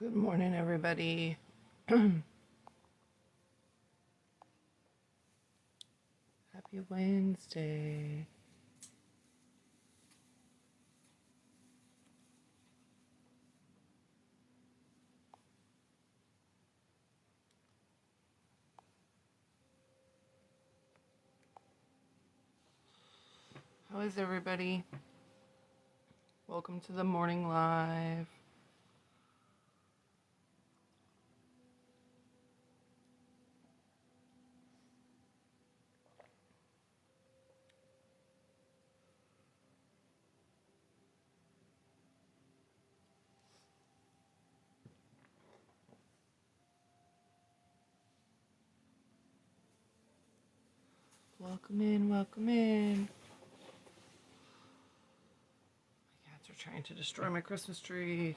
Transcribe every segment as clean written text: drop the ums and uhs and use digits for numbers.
Good morning, everybody. Happy Wednesday. How is everybody? Welcome to the morning live. Welcome in, welcome in. My cats are trying to destroy my Christmas tree.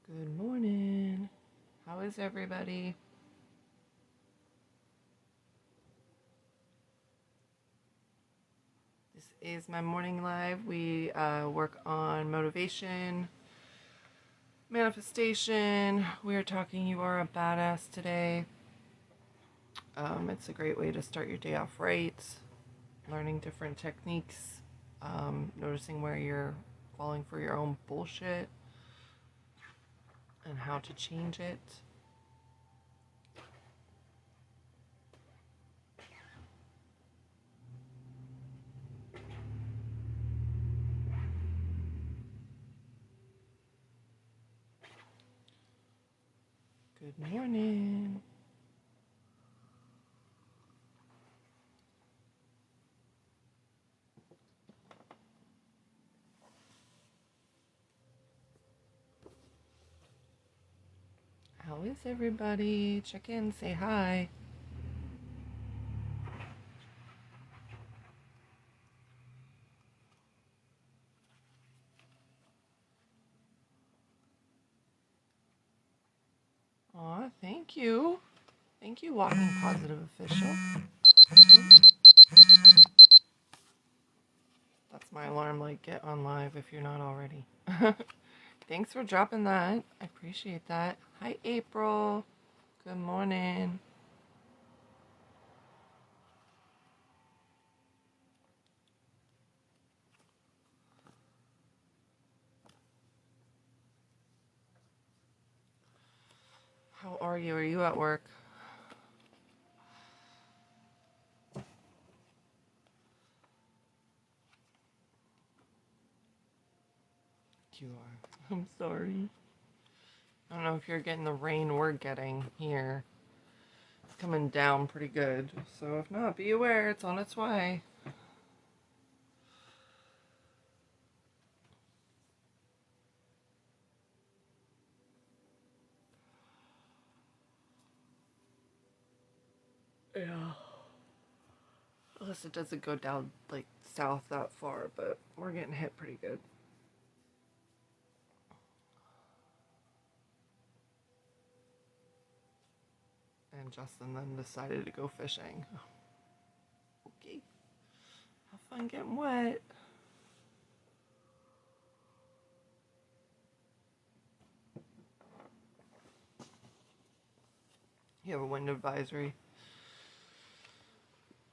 Good morning. How is everybody? This is my morning live. We work on motivation, manifestation. We are talking You Are a Badass today. It's a great way to start your day off right, learning different techniques, noticing where you're falling for your own bullshit and how to change it. Good morning. How is everybody? Check in, say hi. Aw, thank you. Thank you, Walking Positive Official. That's my alarm light. Get on live if you're not already. Thanks for dropping that. I appreciate that. Hi, April. Good morning. How are you? Are you at work? You are. I'm sorry. I don't know if you're getting the rain we're getting here. It's coming down pretty good. So if not, be aware, it's on its way. Yeah. Unless it doesn't go down, like, south that far, but we're getting hit pretty good. And Justin then decided to go fishing. Okay. Have fun getting wet. You have a wind advisory.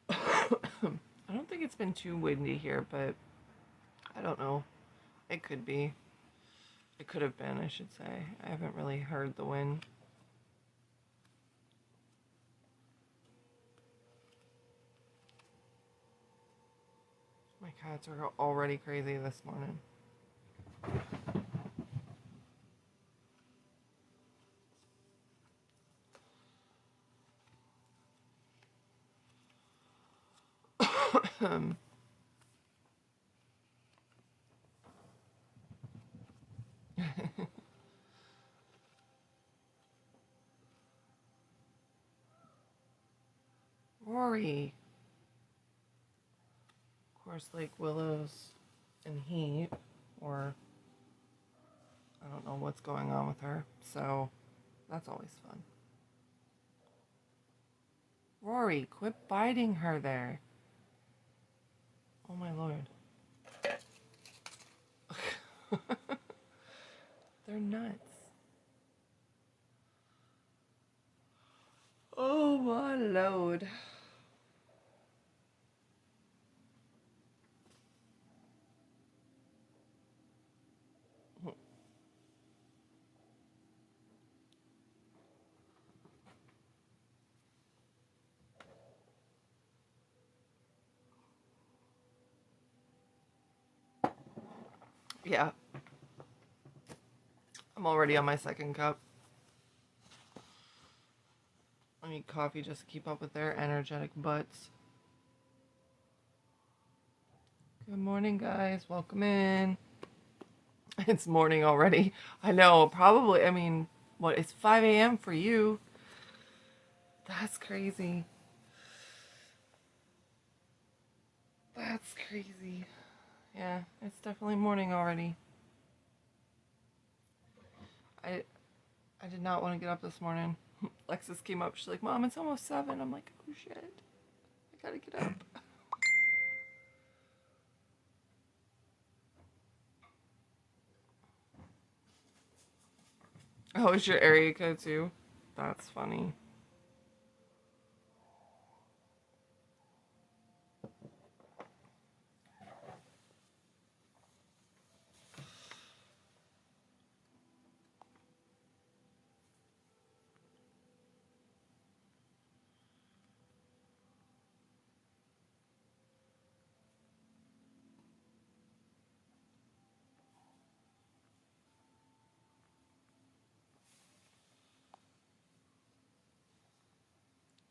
I don't think it's been too windy here, but I don't know. It could be. It could have been, I should say. I haven't really heard the wind. My cats are already crazy this morning. Rory. Of course, like Willow's in heat, or I don't know what's going on with her, so that's always fun. Rory, quit biting her there. Oh my lord. They're nuts. Oh my lord. Yeah, I'm already on my second cup. I need coffee just to keep up with their energetic butts. Good morning, guys. Welcome in. It's morning already. I know, probably. I mean, what? It's 5 a.m. for you. That's crazy. That's crazy. Yeah, it's definitely morning already. I I did not want to get up this morning. Lexus came up. She's like, "Mom, it's almost 7." I'm like, "Oh shit, I gotta get up." Oh, it's your area code too? That's funny.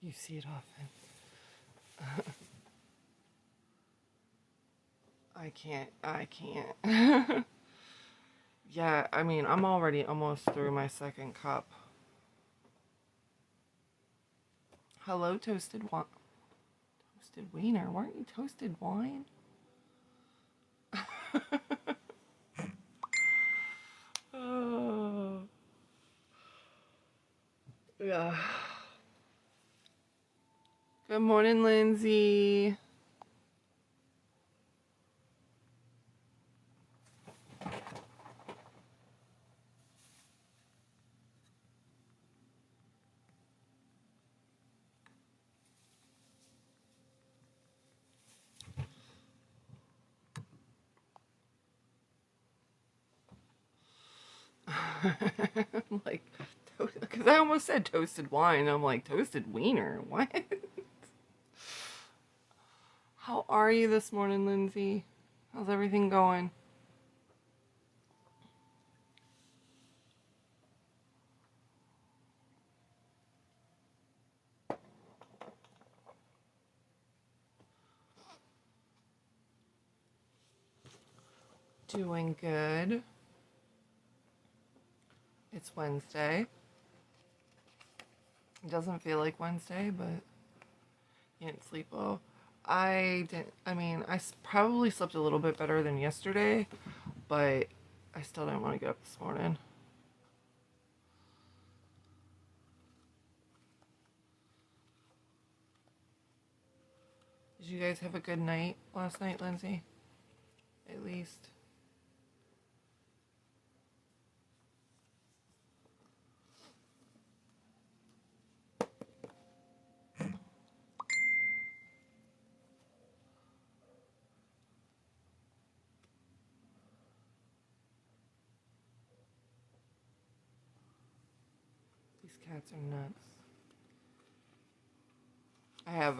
You see it often. I can't. I can't. Yeah, I mean, I'm already almost through my second cup. Hello, toasted wine. Toasted wiener. Weren't you toasted wine? Oh, yeah. Good morning, Lindsay. I'm like, because I almost said toasted wine. I'm like, toasted wiener? What? How are you this morning, Lindsay? How's everything going? Doing good. It's Wednesday. It doesn't feel like Wednesday, but you didn't sleep well. I didn't. I mean, probably slept a little bit better than yesterday, but I still didn't want to get up this morning. Did you guys have a good night last night, Lindsay? At least. These cats are nuts. I have,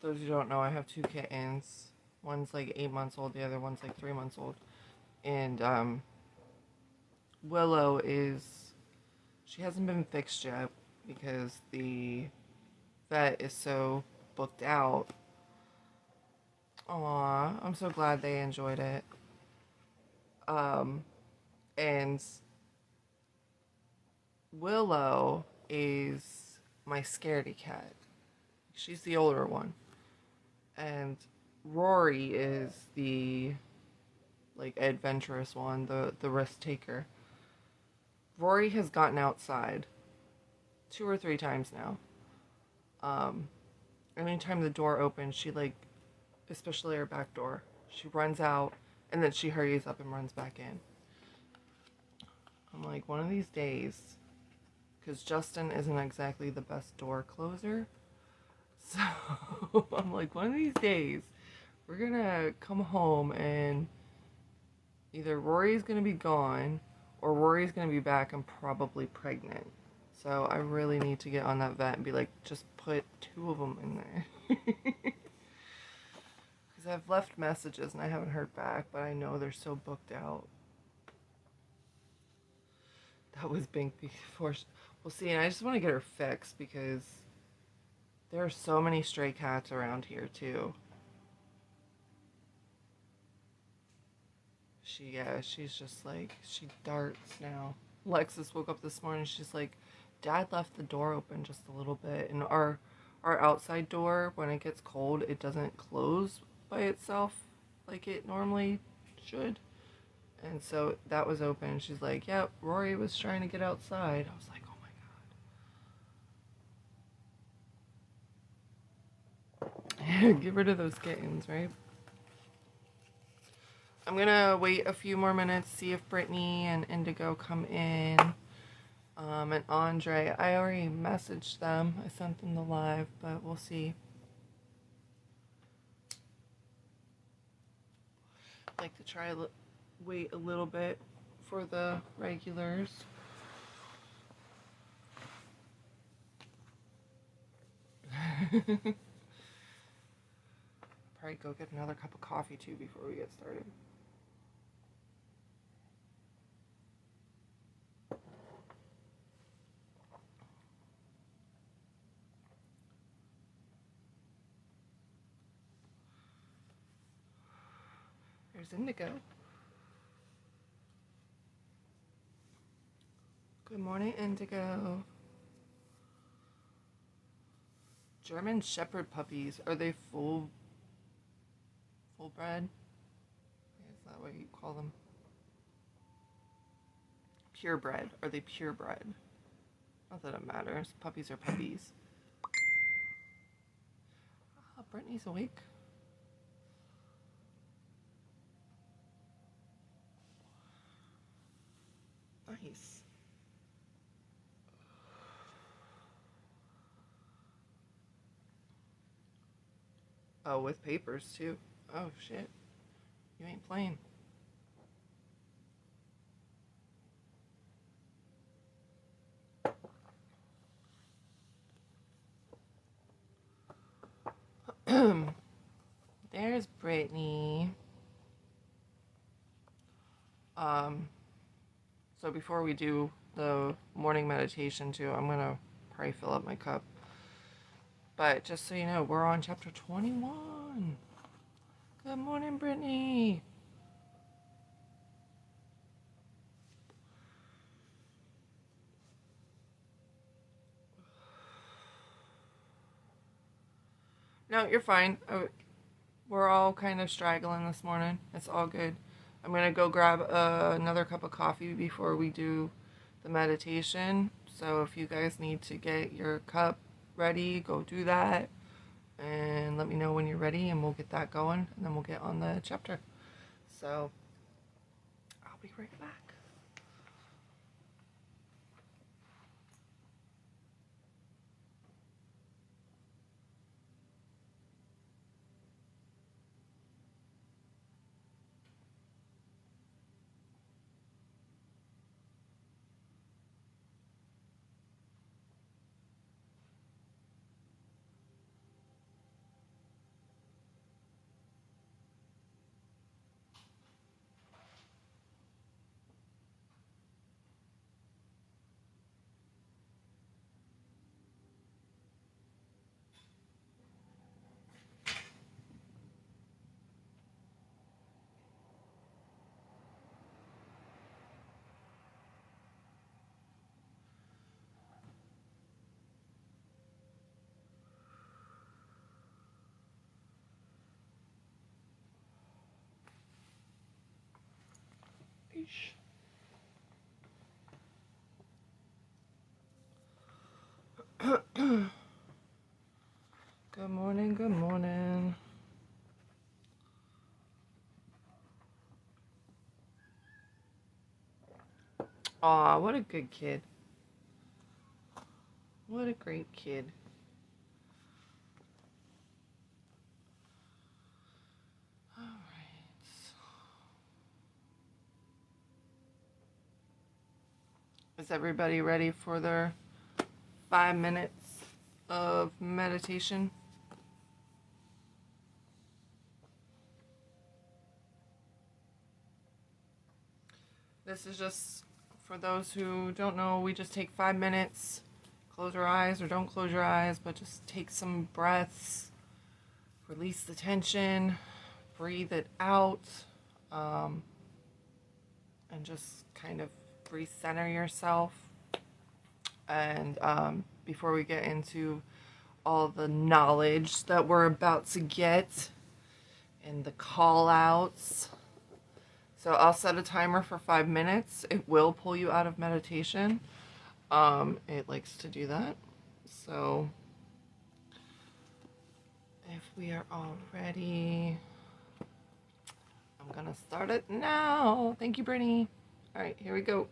those who don't know, I have two kittens. One's like 8 months old, the other one's like 3 months old. And, Willow she hasn't been fixed yet because the vet is so booked out. Aw, I'm so glad they enjoyed it. And Willow is my scaredy cat. She's the older one. And Rory is the like adventurous one, the risk taker. Rory has gotten outside 2 or 3 times now. Anytime the door opens, she like, especially our back door, she runs out and then she hurries up and runs back in. I'm like, one of these days, because Justin isn't exactly the best door closer. So I'm like, one of these days, we're gonna come home and either Rory's gonna be gone or Rory's gonna be back and probably pregnant. So I really need to get on that vet and be like, just put 2 of them in there. Because I've left messages and I haven't heard back, but I know they're so booked out. That was Bink before. We'll see, and I just want to get her fixed because there are so many stray cats around here too. She's just like, she darts now. Lexus woke up this morning, she's like, Dad left the door open just a little bit, and our outside door, when it gets cold, it doesn't close by itself like it normally should. And so that was open. She's like, yep, Rory was trying to get outside. I was like, oh my god. Get rid of those kittens, right? I'm gonna wait a few more minutes, see if Brittany and Indigo come in. And Andre, I already messaged them. I sent them the live, but we'll see. I'd like to try wait a little bit for the regulars. Probably go get another cup of coffee too before we get started. There's Indigo. Good morning, Indigo. German Shepherd puppies. Are they full bred? Is that what you call them? Purebred. Are they purebred? Not that it matters. Puppies are puppies. Oh, Brittany's awake. Nice. Oh, with papers too. Oh shit. You ain't playing. There's Brittany. So before we do the morning meditation too, I'm gonna probably fill up my cup. But just so you know, we're on chapter 21. Good morning, Brittany. No, you're fine. We're all kind of straggling this morning. It's all good. I'm going to go grab another cup of coffee before we do the meditation. So if you guys need to get your cup ready, go do that. And let me know when you're ready and we'll get that going. And then we'll get on the chapter. So I'll be right back. Aw, what a good kid. What a great kid. All right. Is everybody ready for their 5 minutes of meditation? This is just for those who don't know, we just take 5 minutes. Close your eyes or don't close your eyes, but just take some breaths. Release the tension. Breathe it out. And just kind of recenter yourself. And before we get into all the knowledge that we're about to get and the call outs. So I'll set a timer for 5 minutes. It will pull you out of meditation. It likes to do that. So if we are all ready, I'm gonna start it now. Thank you, Brittany. All right, here we go.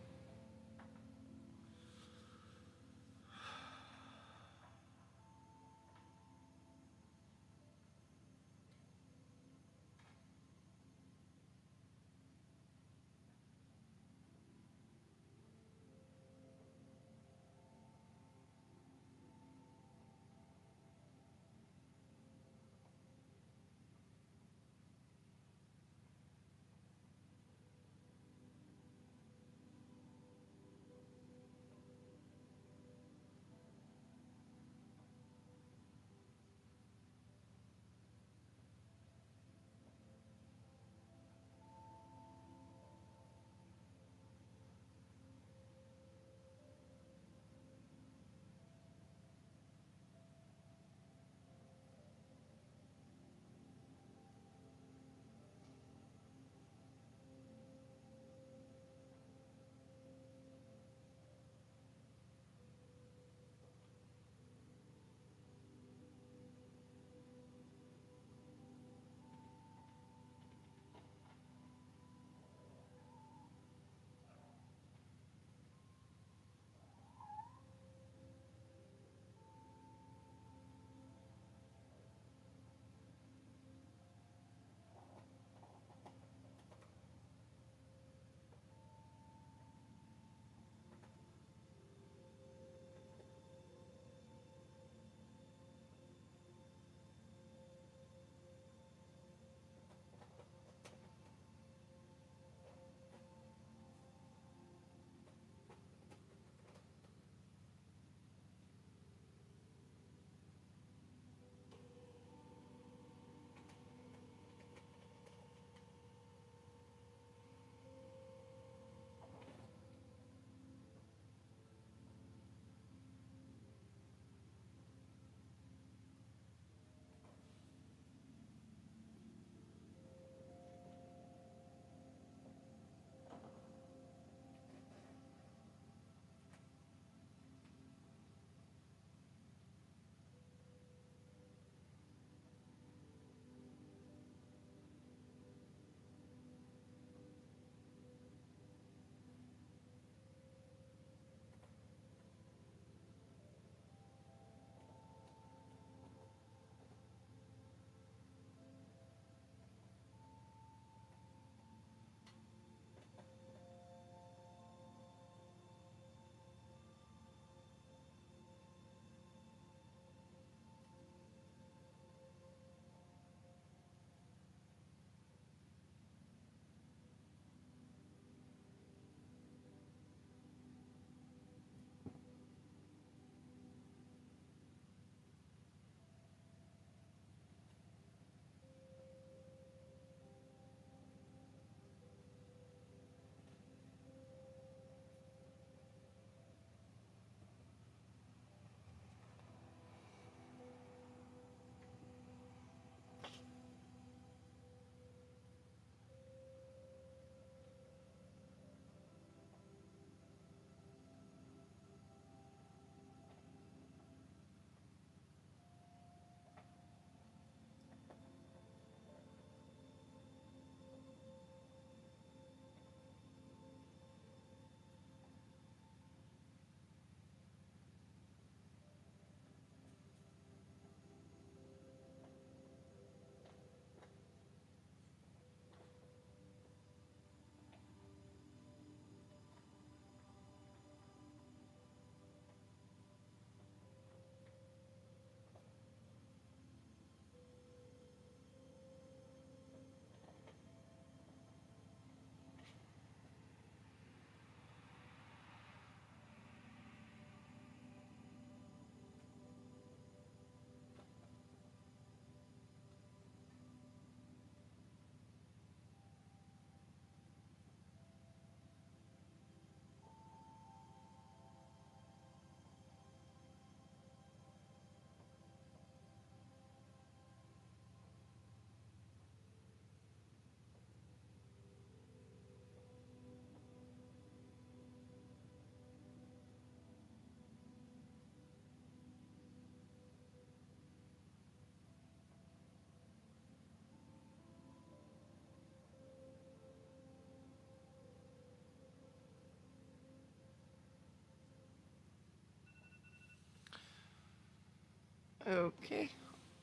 Okay,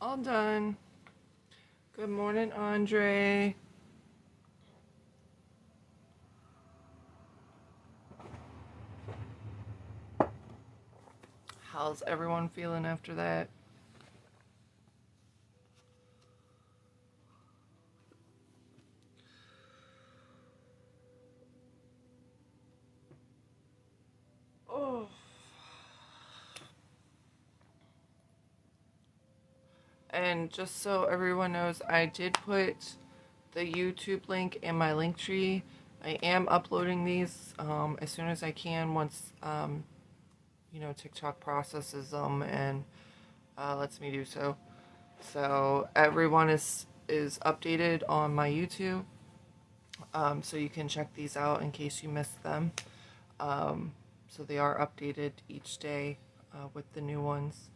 all done. Good morning, Andre. How's everyone feeling after that? Oh. And just so everyone knows, I did put the YouTube link in my link tree. I am uploading these as soon as I can once TikTok processes them and lets me do so. So everyone is updated on my YouTube, so you can check these out in case you missed them. So they are updated each day with the new ones.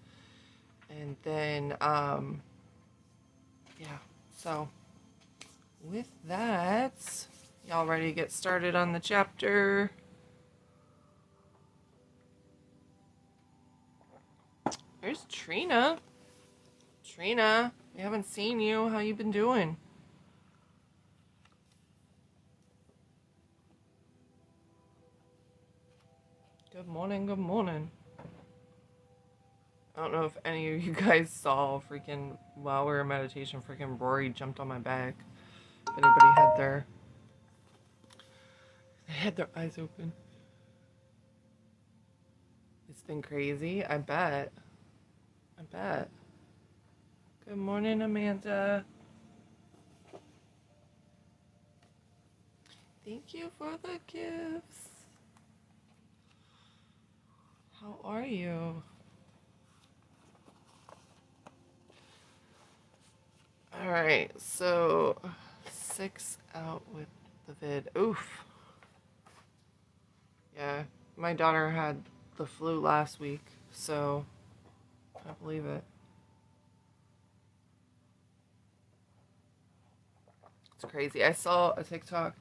And then, yeah, so with that, y'all ready to get started on the chapter? There's Trina. Trina, we haven't seen you. How you been doing? Good morning, good morning. I don't know if any of you guys saw freaking while we were in meditation, freaking Rory jumped on my back. If anybody had their eyes open. It's been crazy. I bet. Good morning, Amanda. Thank you for the gifts. How are you? Alright, so 6 out with the vid. Oof. Yeah, my daughter had the flu last week, so I can't believe it. It's crazy. I saw a TikTok,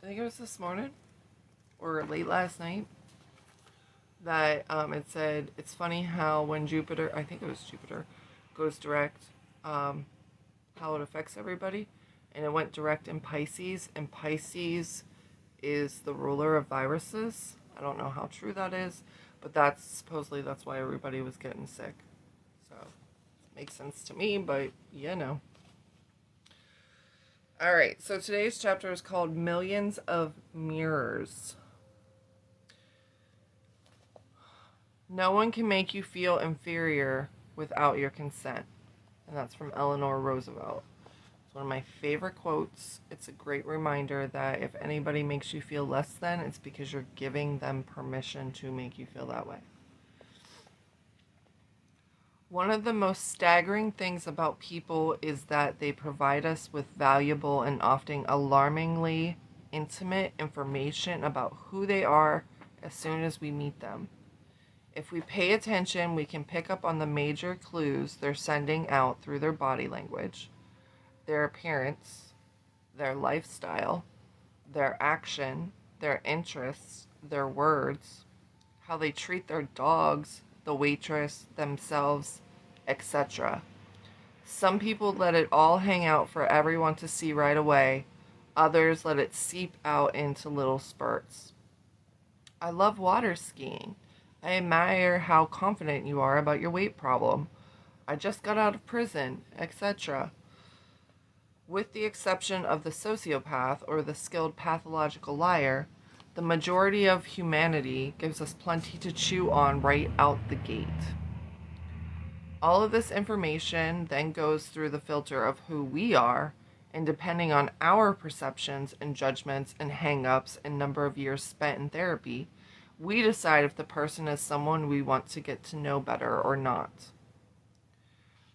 I think it was this morning or late last night, that it said it's funny how when Jupiter, I think it was Jupiter, goes direct, how it affects everybody. And it went direct in Pisces, and Pisces is the ruler of viruses. I don't know how true that is, but that's why everybody was getting sick. So it makes sense to me, but All right, so today's chapter is called Millions of Mirrors. No one can make you feel inferior without your consent. And that's from Eleanor Roosevelt. It's one of my favorite quotes. It's a great reminder that if anybody makes you feel less than, it's because you're giving them permission to make you feel that way. One of the most staggering things about people is that they provide us with valuable and often alarmingly intimate information about who they are as soon as we meet them. If we pay attention, we can pick up on the major clues they're sending out through their body language, their appearance, their lifestyle, their action, their interests, their words, how they treat their dogs, the waitress, themselves, etc. Some people let it all hang out for everyone to see right away. Others let it seep out into little spurts. I love water skiing. I admire how confident you are about your weight problem. I just got out of prison, etc. With the exception of the sociopath or the skilled pathological liar, the majority of humanity gives us plenty to chew on right out the gate. All of this information then goes through the filter of who we are, and depending on our perceptions and judgments and hang-ups and number of years spent in therapy, we decide if the person is someone we want to get to know better or not.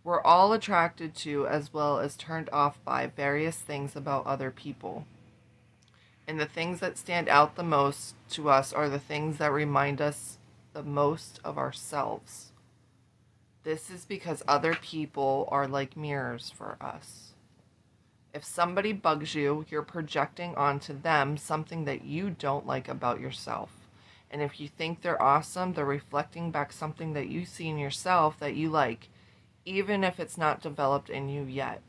We're all attracted to as well as turned off by various things about other people. And the things that stand out the most to us are the things that remind us the most of ourselves. This is because other people are like mirrors for us. If somebody bugs you, you're projecting onto them something that you don't like about yourself. And if you think they're awesome, they're reflecting back something that you see in yourself that you like, even if it's not developed in you yet.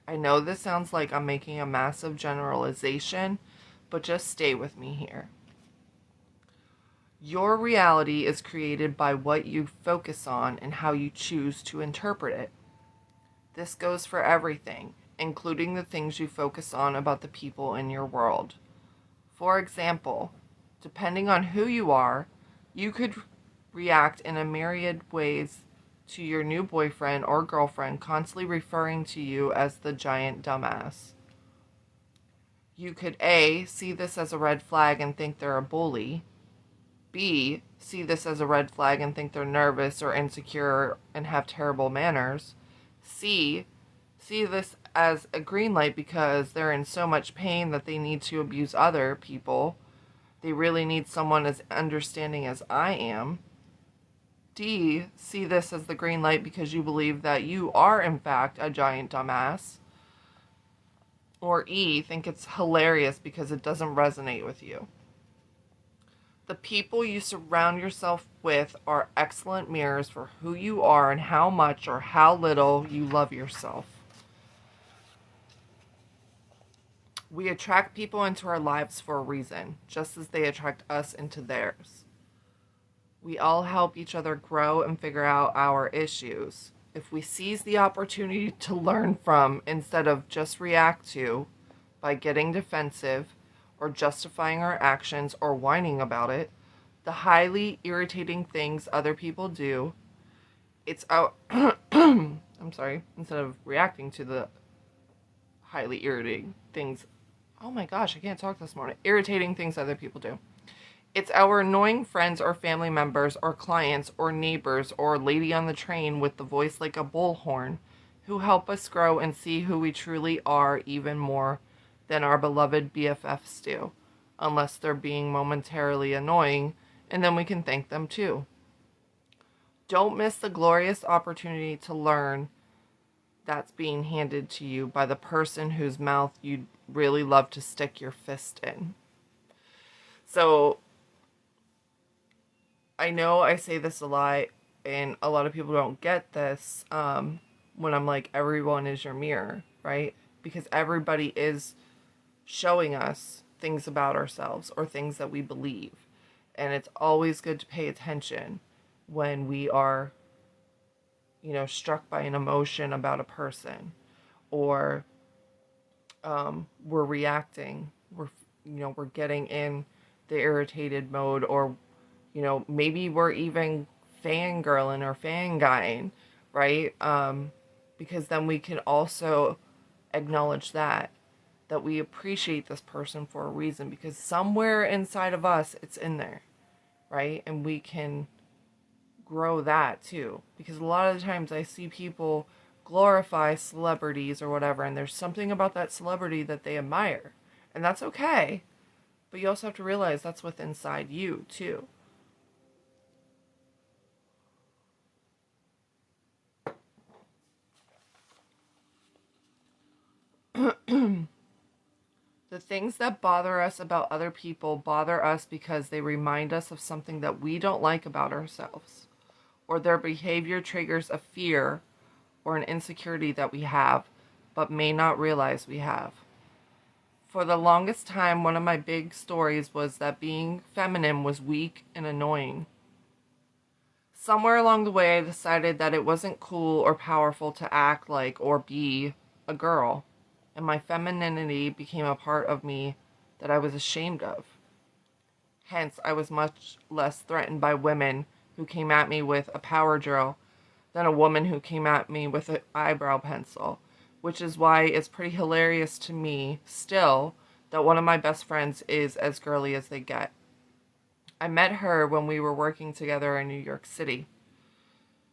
I know this sounds like I'm making a massive generalization, but just stay with me here. Your reality is created by what you focus on and how you choose to interpret it. This goes for everything, including the things you focus on about the people in your world. For example, depending on who you are, you could react in a myriad ways to your new boyfriend or girlfriend constantly referring to you as the giant dumbass. You could A, see this as a red flag and think they're a bully. B, see this as a red flag and think they're nervous or insecure and have terrible manners. C, see this as a green light because they're in so much pain that they need to abuse other people. They really need someone as understanding as I am. D, see this as the green light because you believe that you are, in fact, a giant dumbass. Or E, think it's hilarious because it doesn't resonate with you. The people you surround yourself with are excellent mirrors for who you are and how much or how little you love yourself. We attract people into our lives for a reason, just as they attract us into theirs. We all help each other grow and figure out our issues. If we seize the opportunity to learn from instead of just react to by getting defensive or justifying our actions or whining about it, the highly irritating things other people do, it's our instead of reacting to the highly irritating things. Oh my gosh, I can't talk this morning. Irritating things other people do. It's our annoying friends or family members or clients or neighbors or lady on the train with the voice like a bullhorn who help us grow and see who we truly are even more than our beloved BFFs do, unless they're being momentarily annoying, and then we can thank them too. Don't miss the glorious opportunity to learn that's being handed to you by the person whose mouth you'd really love to stick your fist in. So, I know I say this a lot, and a lot of people don't get this when I'm like, everyone is your mirror, right? Because everybody is showing us things about ourselves or things that we believe. And it's always good to pay attention when we are, struck by an emotion about a person, or we're reacting, we're getting in the irritated mode, or maybe we're even fangirling or fanguying, right? Because then we can also acknowledge that we appreciate this person for a reason, because somewhere inside of us it's in there, right? And we can grow that too, because a lot of the times I see people glorify celebrities or whatever, and there's something about that celebrity that they admire, and that's okay, but you also have to realize that's what's inside you too. The things that bother us about other people bother us because they remind us of something that we don't like about ourselves, or their behavior triggers a fear or an insecurity that we have, but may not realize we have. For the longest time, one of my big stories was that being feminine was weak and annoying. Somewhere along the way, I decided that it wasn't cool or powerful to act like or be a girl, and my femininity became a part of me that I was ashamed of. Hence, I was much less threatened by women who came at me with a power drill than a woman who came at me with an eyebrow pencil, which is why it's pretty hilarious to me still that one of my best friends is as girly as they get. I met her when we were working together in New York City,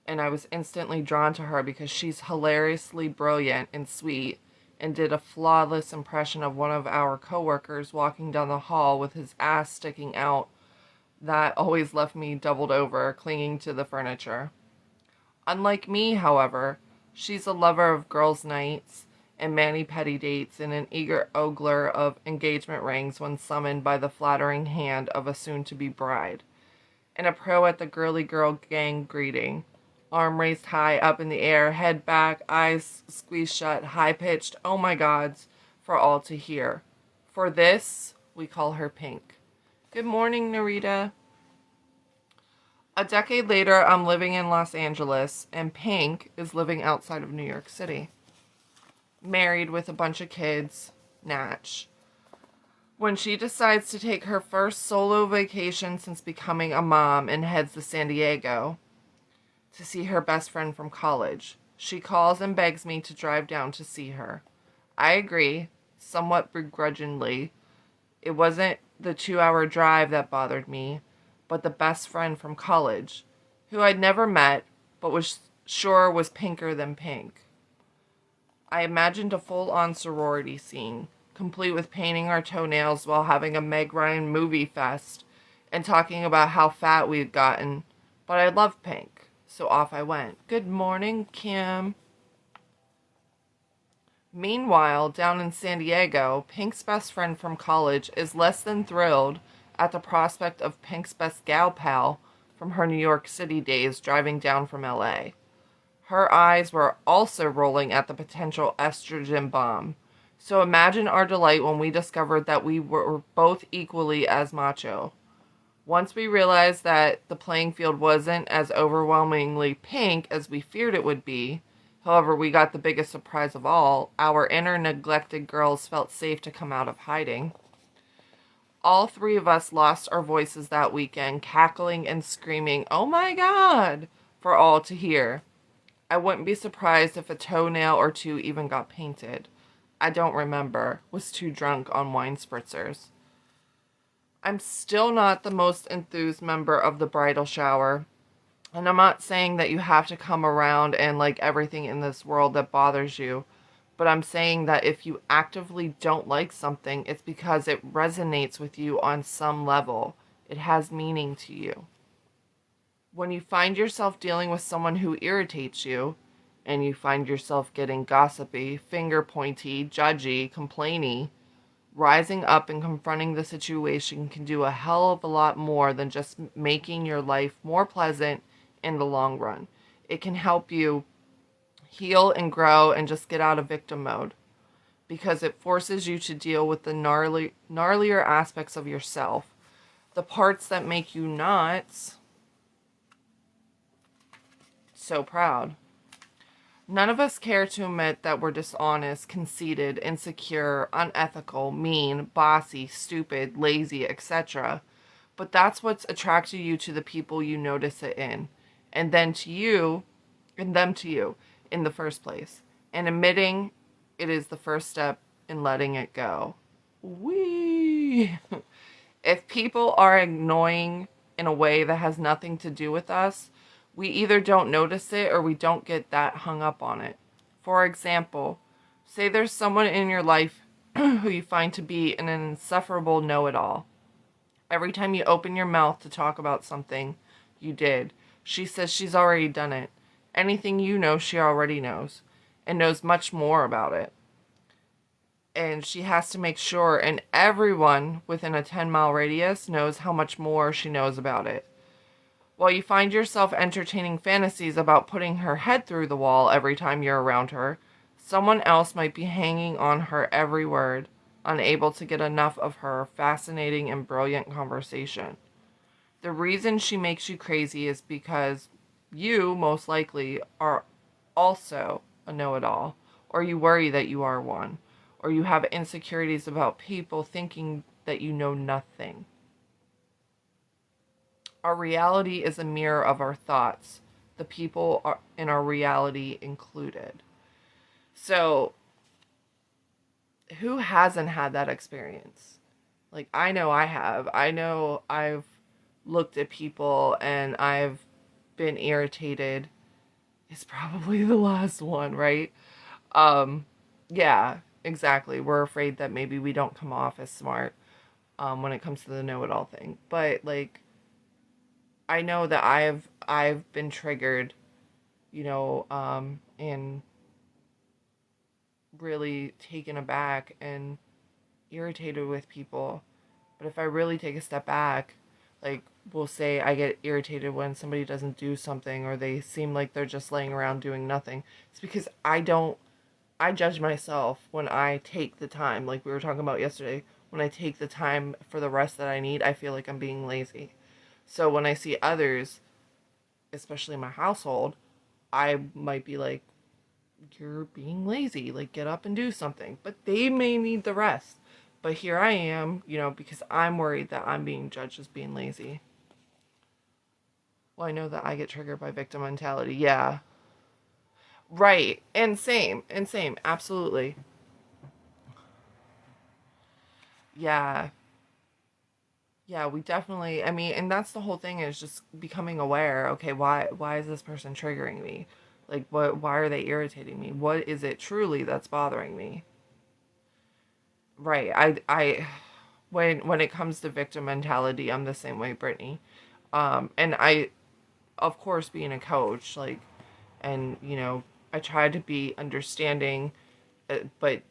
and I was instantly drawn to her because she's hilariously brilliant and sweet, and did a flawless impression of one of our coworkers walking down the hall with his ass sticking out that always left me doubled over, clinging to the furniture. Unlike me, however, she's a lover of girls' nights and mani-pedi dates and an eager ogler of engagement rings when summoned by the flattering hand of a soon-to-be bride, and a pro at the girly girl gang greeting arm raised high up in the air, head back, eyes squeezed shut, high-pitched, oh my gods, for all to hear. For this, we call her Pink. Good morning, Narita. A decade later, I'm living in Los Angeles, and Pink is living outside of New York City. Married with a bunch of kids, Natch. When she decides to take her first solo vacation since becoming a mom and heads to San Diego to see her best friend from college, she calls and begs me to drive down to see her. I agree, somewhat begrudgingly. It wasn't the 2-hour drive that bothered me, but the best friend from college, who I'd never met, but was sure was pinker than Pink. I imagined a full-on sorority scene, complete with painting our toenails while having a Meg Ryan movie fest and talking about how fat we'd gotten, but I loved Pink, so off I went. Good morning, Kim. Meanwhile, down in San Diego, Pink's best friend from college is less than thrilled at the prospect of Pink's best gal pal from her New York City days driving down from LA. Her eyes were also rolling at the potential estrogen bomb. So imagine our delight when we discovered that we were both equally as macho. Once we realized that the playing field wasn't as overwhelmingly pink as we feared it would be, however, we got the biggest surprise of all. Our inner neglected girls felt safe to come out of hiding. All three of us lost our voices that weekend, cackling and screaming, "Oh my God!" for all to hear. I wouldn't be surprised if a toenail or two even got painted. I don't remember. Was too drunk on wine spritzers. I'm still not the most enthused member of the bridal shower. And I'm not saying that you have to come around and like everything in this world that bothers you. But I'm saying that if you actively don't like something, it's because it resonates with you on some level. It has meaning to you. When you find yourself dealing with someone who irritates you, and you find yourself getting gossipy, finger-pointy, judgy, complainy, rising up and confronting the situation can do a hell of a lot more than just making your life more pleasant in the long run. It can help you heal and grow and just get out of victim mode, because it forces you to deal with the gnarlier aspects of yourself, the parts that make you not so proud. None of us care to admit that we're dishonest, conceited, insecure, unethical, mean, bossy, stupid, lazy, etc. But that's what's attracted you to the people you notice it in, and then to you, and them to you, in the first place. And admitting it is the first step in letting it go. Whee! If people are annoying in a way that has nothing to do with us, we either don't notice it or we don't get that hung up on it. For example, say there's someone in your life who you find to be an insufferable know-it-all. Every time you open your mouth to talk about something you did, she says she's already done it. Anything you know, she already knows, and knows much more about it. And she has to make sure, and everyone within a 10-mile radius knows how much more she knows about it. While you find yourself entertaining fantasies about putting her head through the wall every time you're around her, someone else might be hanging on her every word, unable to get enough of her fascinating and brilliant conversation. The reason she makes you crazy is because you, most likely, are also a know-it-all, or you worry that you are one, or you have insecurities about people thinking that you know nothing. Our reality is a mirror of our thoughts, the people in our reality included. So, who hasn't had that experience? Like, I know I have. I know I've looked at people and I've been irritated. It's probably the last one, right? Yeah, exactly. We're afraid that maybe we don't come off as smart when it comes to the know-it-all thing. But, like, I know that I've been triggered, and really taken aback and irritated with people. But if I really take a step back, like, will say I get irritated when somebody doesn't do something or they seem like they're just laying around doing nothing. It's because I judge myself when I take the time, like we were talking about yesterday. When I take the time for the rest that I need, I feel like I'm being lazy. So when I see others, especially in my household, I might be like, you're being lazy. Like, get up and do something. But they may need the rest. But here I am, because I'm worried that I'm being judged as being lazy. Well, I know that I get triggered by victim mentality. Yeah. Right. And same. And same. Absolutely. Yeah. Yeah, we definitely, I mean, and that's the whole thing, is just becoming aware. Okay, why is this person triggering me? Like, why are they irritating me? What is it truly that's bothering me? Right. When it comes to victim mentality, I'm the same way, Brittany. And I, of course, being a coach, like, and I try to be understanding, but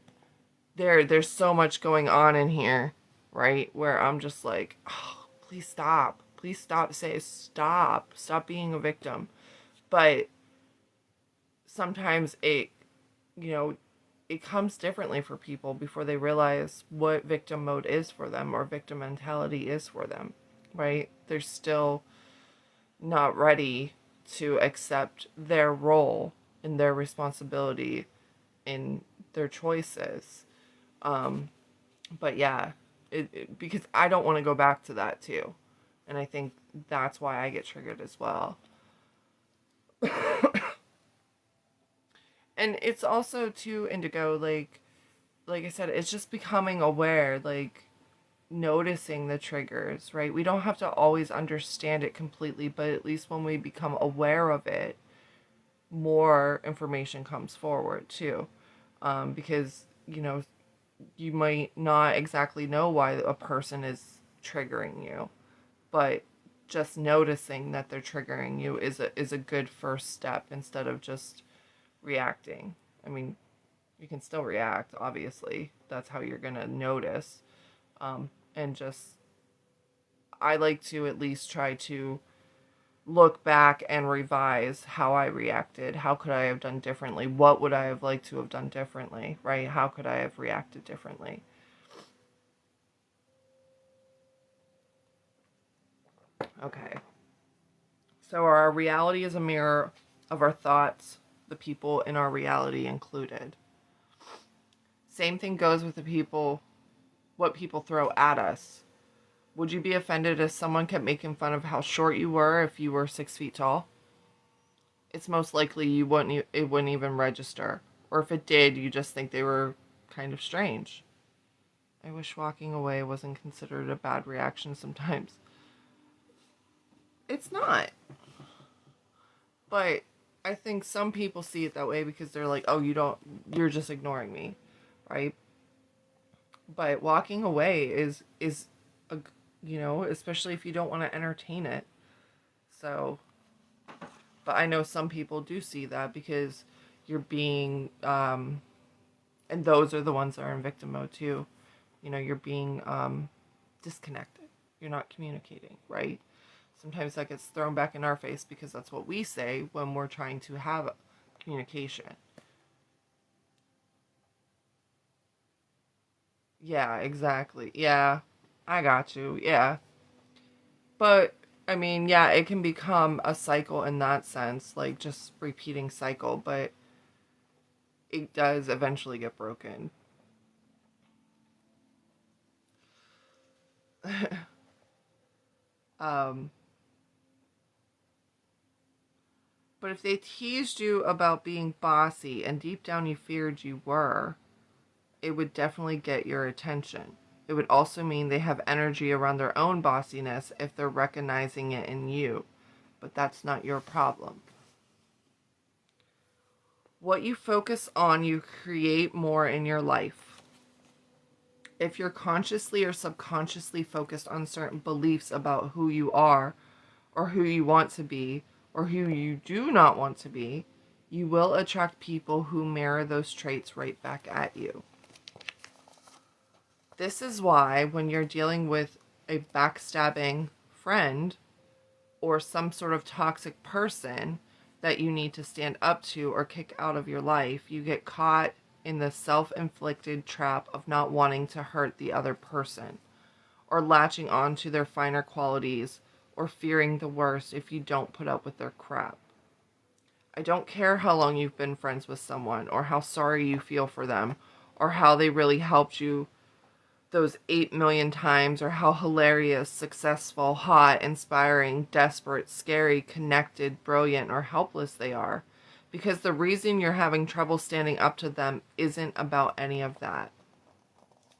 there's so much going on in here, right? Where I'm just like, oh, please stop. Please stop. Say stop. Stop being a victim. But sometimes you know, it comes differently for people before they realize what victim mode is for them or victim mentality is for them, right? They're still not ready to accept their role and their responsibility in their choices. Um, but yeah, because I don't want to go back to that too. And I think that's why I get triggered as well. And it's also too, Indigo, like I said, it's just becoming aware, like noticing the triggers, right? We don't have to always understand it completely, but at least when we become aware of it, more information comes forward too. Because, you might not exactly know why a person is triggering you, but just noticing that they're triggering you is a good first step instead of just reacting. I mean, you can still react, obviously. That's how you're going to notice. And just, I like to at least try to look back and revise how I reacted. How could I have done differently? What would I have liked to have done differently, right? How could I have reacted differently? Okay. So our reality is a mirror of our thoughts, the people in our reality included. Same thing goes with what people throw at us. Would you be offended if someone kept making fun of how short you were if you were 6 feet tall? It's most likely it wouldn't even register. Or if it did, you just think they were kind of strange. I wish walking away wasn't considered a bad reaction sometimes. It's not. But I think some people see it that way because they're like, oh, you're just ignoring me, right? But walking away is a, especially if you don't want to entertain it. So, but I know some people do see that because you're being, and those are the ones that are in victim mode too. You're being disconnected. You're not communicating, right? Sometimes that gets thrown back in our face because that's what we say when we're trying to have communication. Yeah, exactly. Yeah, I got you. Yeah. But, I mean, yeah, it can become a cycle in that sense, like just repeating cycle, but it does eventually get broken. um, but if they teased you about being bossy and deep down you feared you were, it would definitely get your attention. It would also mean they have energy around their own bossiness if they're recognizing it in you. But that's not your problem. What you focus on, you create more in your life. If you're consciously or subconsciously focused on certain beliefs about who you are, or who you want to be, or who you do not want to be, you will attract people who mirror those traits right back at you. This is why when you're dealing with a backstabbing friend, or some sort of toxic person that you need to stand up to or kick out of your life, you get caught in the self-inflicted trap of not wanting to hurt the other person, or latching on to their finer qualities, or fearing the worst if you don't put up with their crap. I don't care how long you've been friends with someone, or how sorry you feel for them, or how they really helped you those 8 million times, or how hilarious, successful, hot, inspiring, desperate, scary, connected, brilliant, or helpless they are. Because the reason you're having trouble standing up to them isn't about any of that.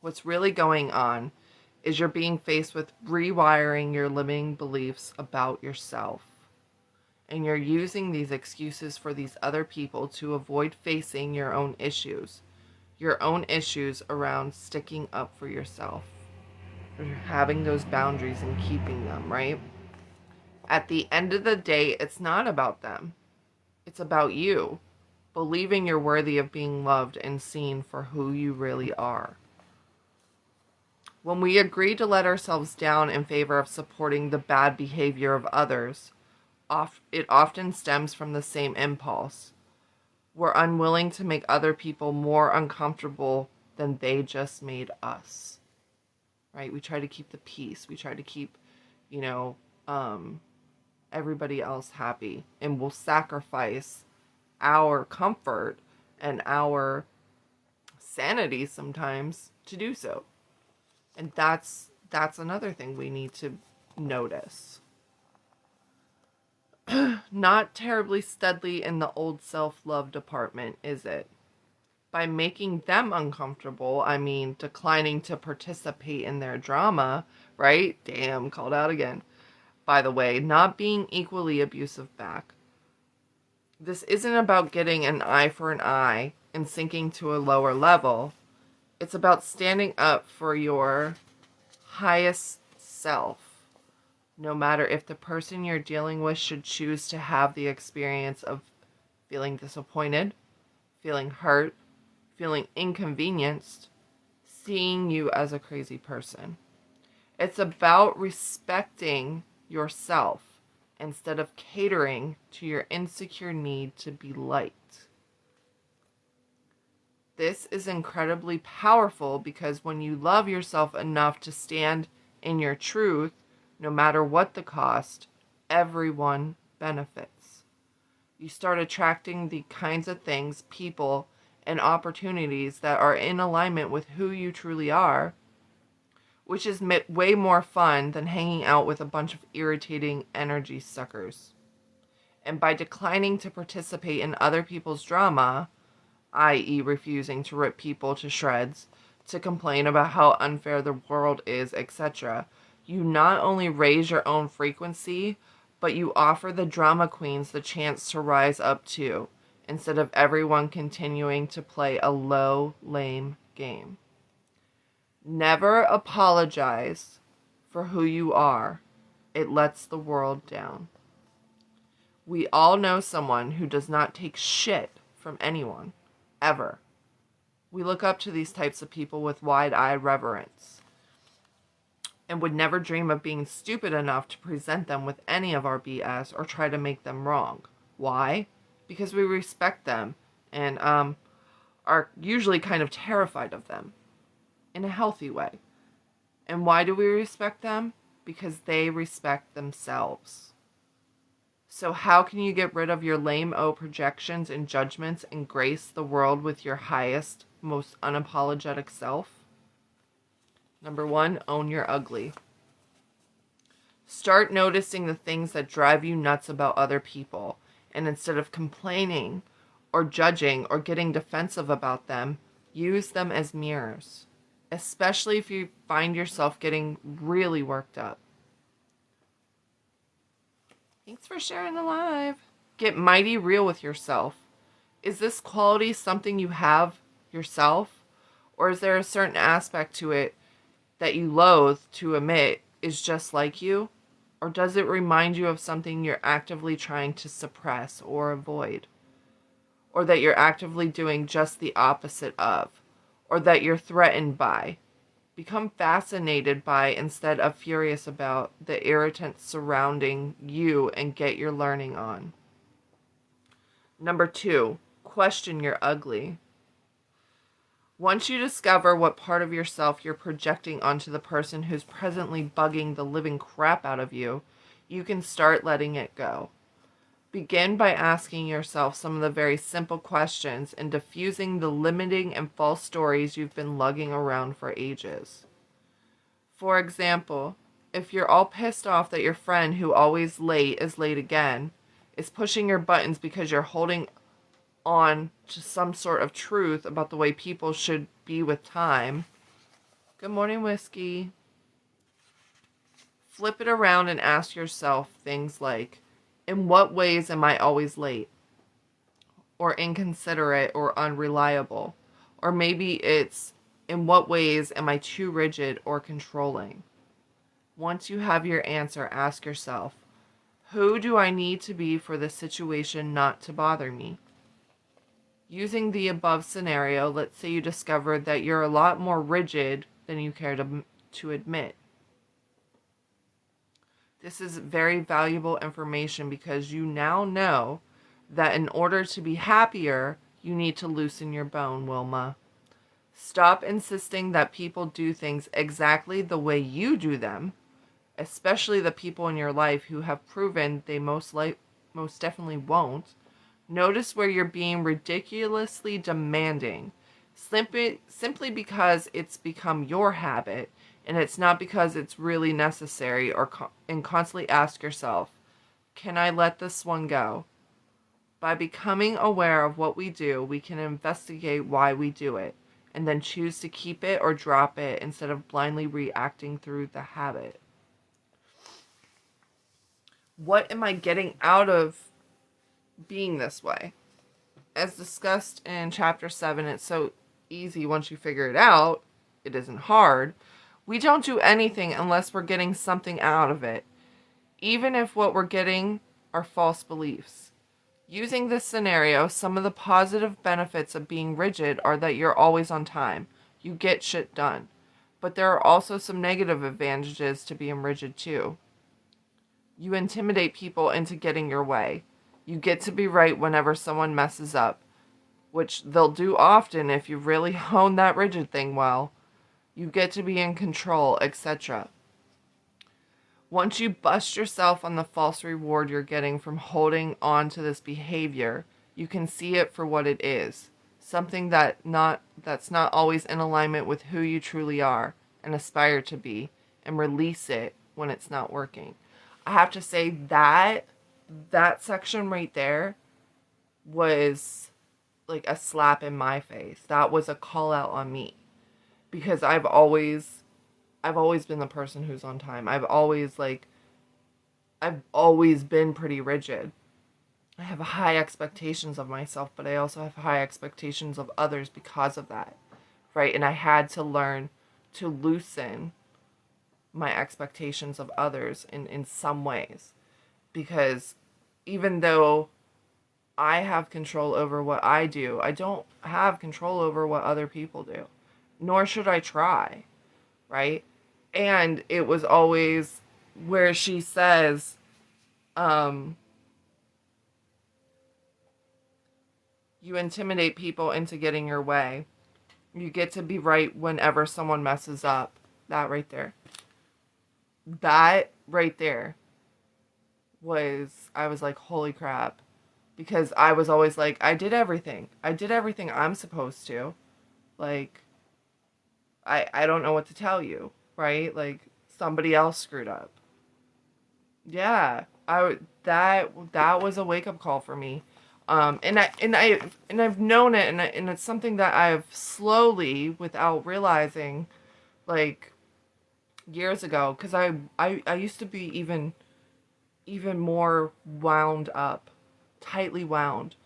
What's really going on is you're being faced with rewiring your limiting beliefs about yourself. And you're using these excuses for these other people to avoid facing your own issues. Your own issues around sticking up for yourself, or having those boundaries and keeping them, right? At the end of the day, it's not about them. It's about you, believing you're worthy of being loved and seen for who you really are. When we agree to let ourselves down in favor of supporting the bad behavior of others, it often stems from the same impulse. We're unwilling to make other people more uncomfortable than they just made us, right? We try to keep the peace. We try to keep, everybody else happy, and we'll sacrifice our comfort and our sanity sometimes to do so. And that's another thing we need to notice. Not terribly steadily in the old self-love department, is it? By making them uncomfortable, I mean declining to participate in their drama, right? Damn, called out again. By the way, not being equally abusive back. This isn't about getting an eye for an eye and sinking to a lower level. It's about standing up for your highest self. No matter if the person you're dealing with should choose to have the experience of feeling disappointed, feeling hurt, feeling inconvenienced, seeing you as a crazy person. It's about respecting yourself instead of catering to your insecure need to be liked. This is incredibly powerful because when you love yourself enough to stand in your truth, no matter what the cost, everyone benefits. You start attracting the kinds of things, people, and opportunities that are in alignment with who you truly are, which is way more fun than hanging out with a bunch of irritating energy suckers. And by declining to participate in other people's drama, i.e. refusing to rip people to shreds, to complain about how unfair the world is, etc., you not only raise your own frequency, but you offer the drama queens the chance to rise up too, instead of everyone continuing to play a low, lame game. Never apologize for who you are. It lets the world down. We all know someone who does not take shit from anyone, ever. We look up to these types of people with wide-eyed reverence, and would never dream of being stupid enough to present them with any of our BS or try to make them wrong. Why? Because we respect them and are usually kind of terrified of them in a healthy way. And why do we respect them? Because they respect themselves. So how can you get rid of your lame-o projections and judgments and grace the world with your highest, most unapologetic self? Number 1, own your ugly. Start noticing the things that drive you nuts about other people, and instead of complaining or judging or getting defensive about them, use them as mirrors, especially if you find yourself getting really worked up. Thanks for sharing the live. Get mighty real with yourself. Is this quality something you have yourself, or is there a certain aspect to it that you loathe to admit is just like you? Or does it remind you of something you're actively trying to suppress or avoid? Or that you're actively doing just the opposite of? Or that you're threatened by? Become fascinated by instead of furious about the irritants surrounding you and get your learning on. Number 2, question your ugly. Once you discover what part of yourself you're projecting onto the person who's presently bugging the living crap out of you, you can start letting it go. Begin by asking yourself some of the very simple questions and diffusing the limiting and false stories you've been lugging around for ages. For example, if you're all pissed off that your friend who always late is late again, is pushing your buttons because you're holding on to some sort of truth about the way people should be with time. Good morning, Whiskey. Flip it around and ask yourself things like, in what ways am I always late? Or inconsiderate or unreliable? Or maybe it's, in what ways am I too rigid or controlling? Once you have your answer, ask yourself, who do I need to be for this situation not to bother me? Using the above scenario, let's say you discover that you're a lot more rigid than you care to admit. This is very valuable information because you now know that in order to be happier, you need to loosen your bone, Wilma. Stop insisting that people do things exactly the way you do them, especially the people in your life who have proven they most definitely won't. Notice where you're being ridiculously demanding, simply because it's become your habit, and it's not because it's really necessary, and constantly ask yourself, can I let this one go? By becoming aware of what we do, we can investigate why we do it, and then choose to keep it or drop it instead of blindly reacting through the habit. What am I getting out of being this way? As discussed in chapter 7, it's so easy once you figure it out. It isn't hard. We don't do anything unless we're getting something out of it, even if what we're getting are false beliefs. Using this scenario, some of the positive benefits of being rigid are that you're always on time. You get shit done. But there are also some negative advantages to being rigid too. You intimidate people into getting your way. You get to be right whenever someone messes up, which they'll do often if you really hone that rigid thing well. You get to be in control, etc. Once you bust yourself on the false reward you're getting from holding on to this behavior, you can see it for what it is. Something that's not always in alignment with who you truly are and aspire to be, and release it when it's not working. I have to say that section right there was like a slap in my face. That was a call out on me, because I've always been the person who's on time. I've always been pretty rigid. I have high expectations of myself, but I also have high expectations of others because of that, right? And I had to learn to loosen my expectations of others in some ways, because even though I have control over what I do, I don't have control over what other people do, nor should I try, right? And it was always where she says, you intimidate people into getting your way. You get to be right whenever someone messes up. That right there I was like, holy crap. Because I was always like, I did everything I'm supposed to. Like, I don't know what to tell you, right? Like, somebody else screwed up. Yeah, that was a wake up call for me. And I've known it, and it's something that I've slowly, without realizing, like, years ago, because I used to be even more wound up, tightly wound.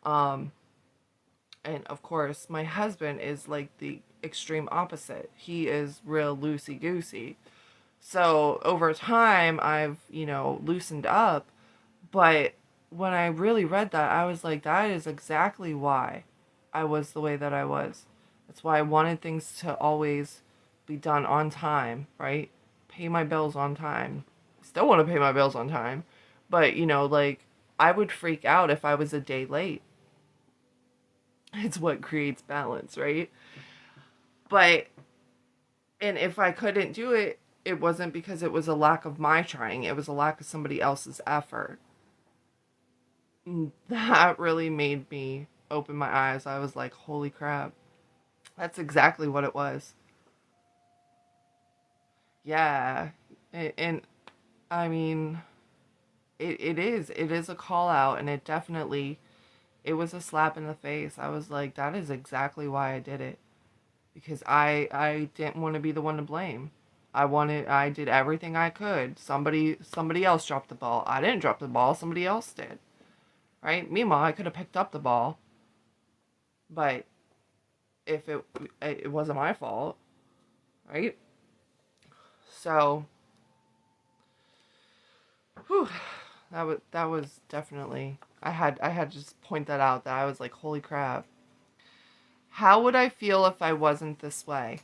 And of course, my husband is like the extreme opposite. He is real loosey-goosey. So over time, I've, loosened up. But when I really read that, I was like, that is exactly why I was the way that I was. That's why I wanted things to always be done on time, right? Pay my bills on time. Still want to pay my bills on time. But, like, I would freak out if I was a day late. It's what creates balance, right? But, and if I couldn't do it, it wasn't because it was a lack of my trying. It was a lack of somebody else's effort. That really made me open my eyes. I was like, holy crap. That's exactly what it was. Yeah. And I mean, it is a call out, and it was a slap in the face. I was like, that is exactly why I did it. Because I didn't want to be the one to blame. I did everything I could. Somebody else dropped the ball. I didn't drop the ball, somebody else did. Right? Meanwhile, I could have picked up the ball, but if it wasn't my fault, right? So, whew, that was definitely, I had to just point that out, that I was like, holy crap. How would I feel if I wasn't this way?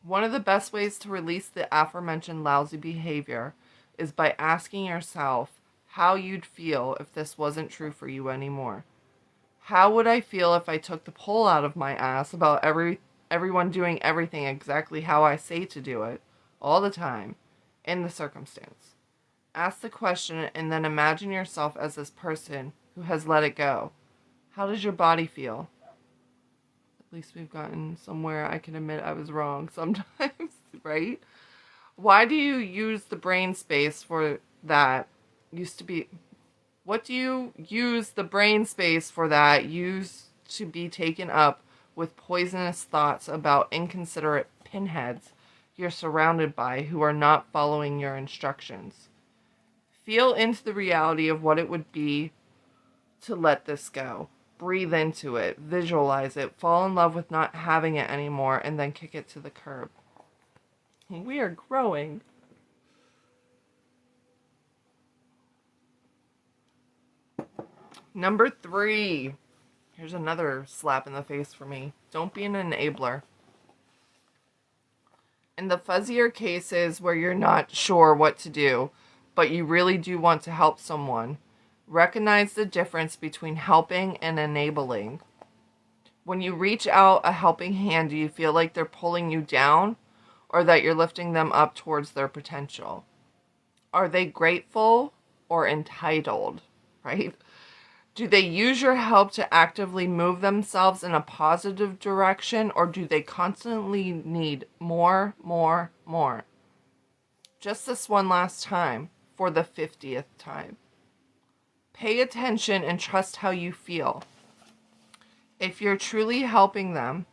One of the best ways to release the aforementioned lousy behavior is by asking yourself how you'd feel if this wasn't true for you anymore. How would I feel if I took the pull out of my ass about everyone doing everything exactly how I say to do it, all the time, in the circumstance? Ask the question and then imagine yourself as this person who has let it go. How does your body feel? At least we've gotten somewhere. I can admit I was wrong sometimes, right? Why do you use the brain space for that? What do you use the brain space for that used to be taken up with poisonous thoughts about inconsiderate pinheads you're surrounded by who are not following your instructions? Feel into the reality of what it would be to let this go. Breathe into it, visualize it, fall in love with not having it anymore, and then kick it to the curb. We are growing. Number 3. Here's another slap in the face for me. Don't be an enabler. In the fuzzier cases where you're not sure what to do, but you really do want to help someone, recognize the difference between helping and enabling. When you reach out a helping hand, do you feel like they're pulling you down or that you're lifting them up towards their potential? Are they grateful or entitled, right? Do they use your help to actively move themselves in a positive direction, or do they constantly need more, more, more? Just this one last time, for the 50th time. Pay attention and trust how you feel. If you're truly helping them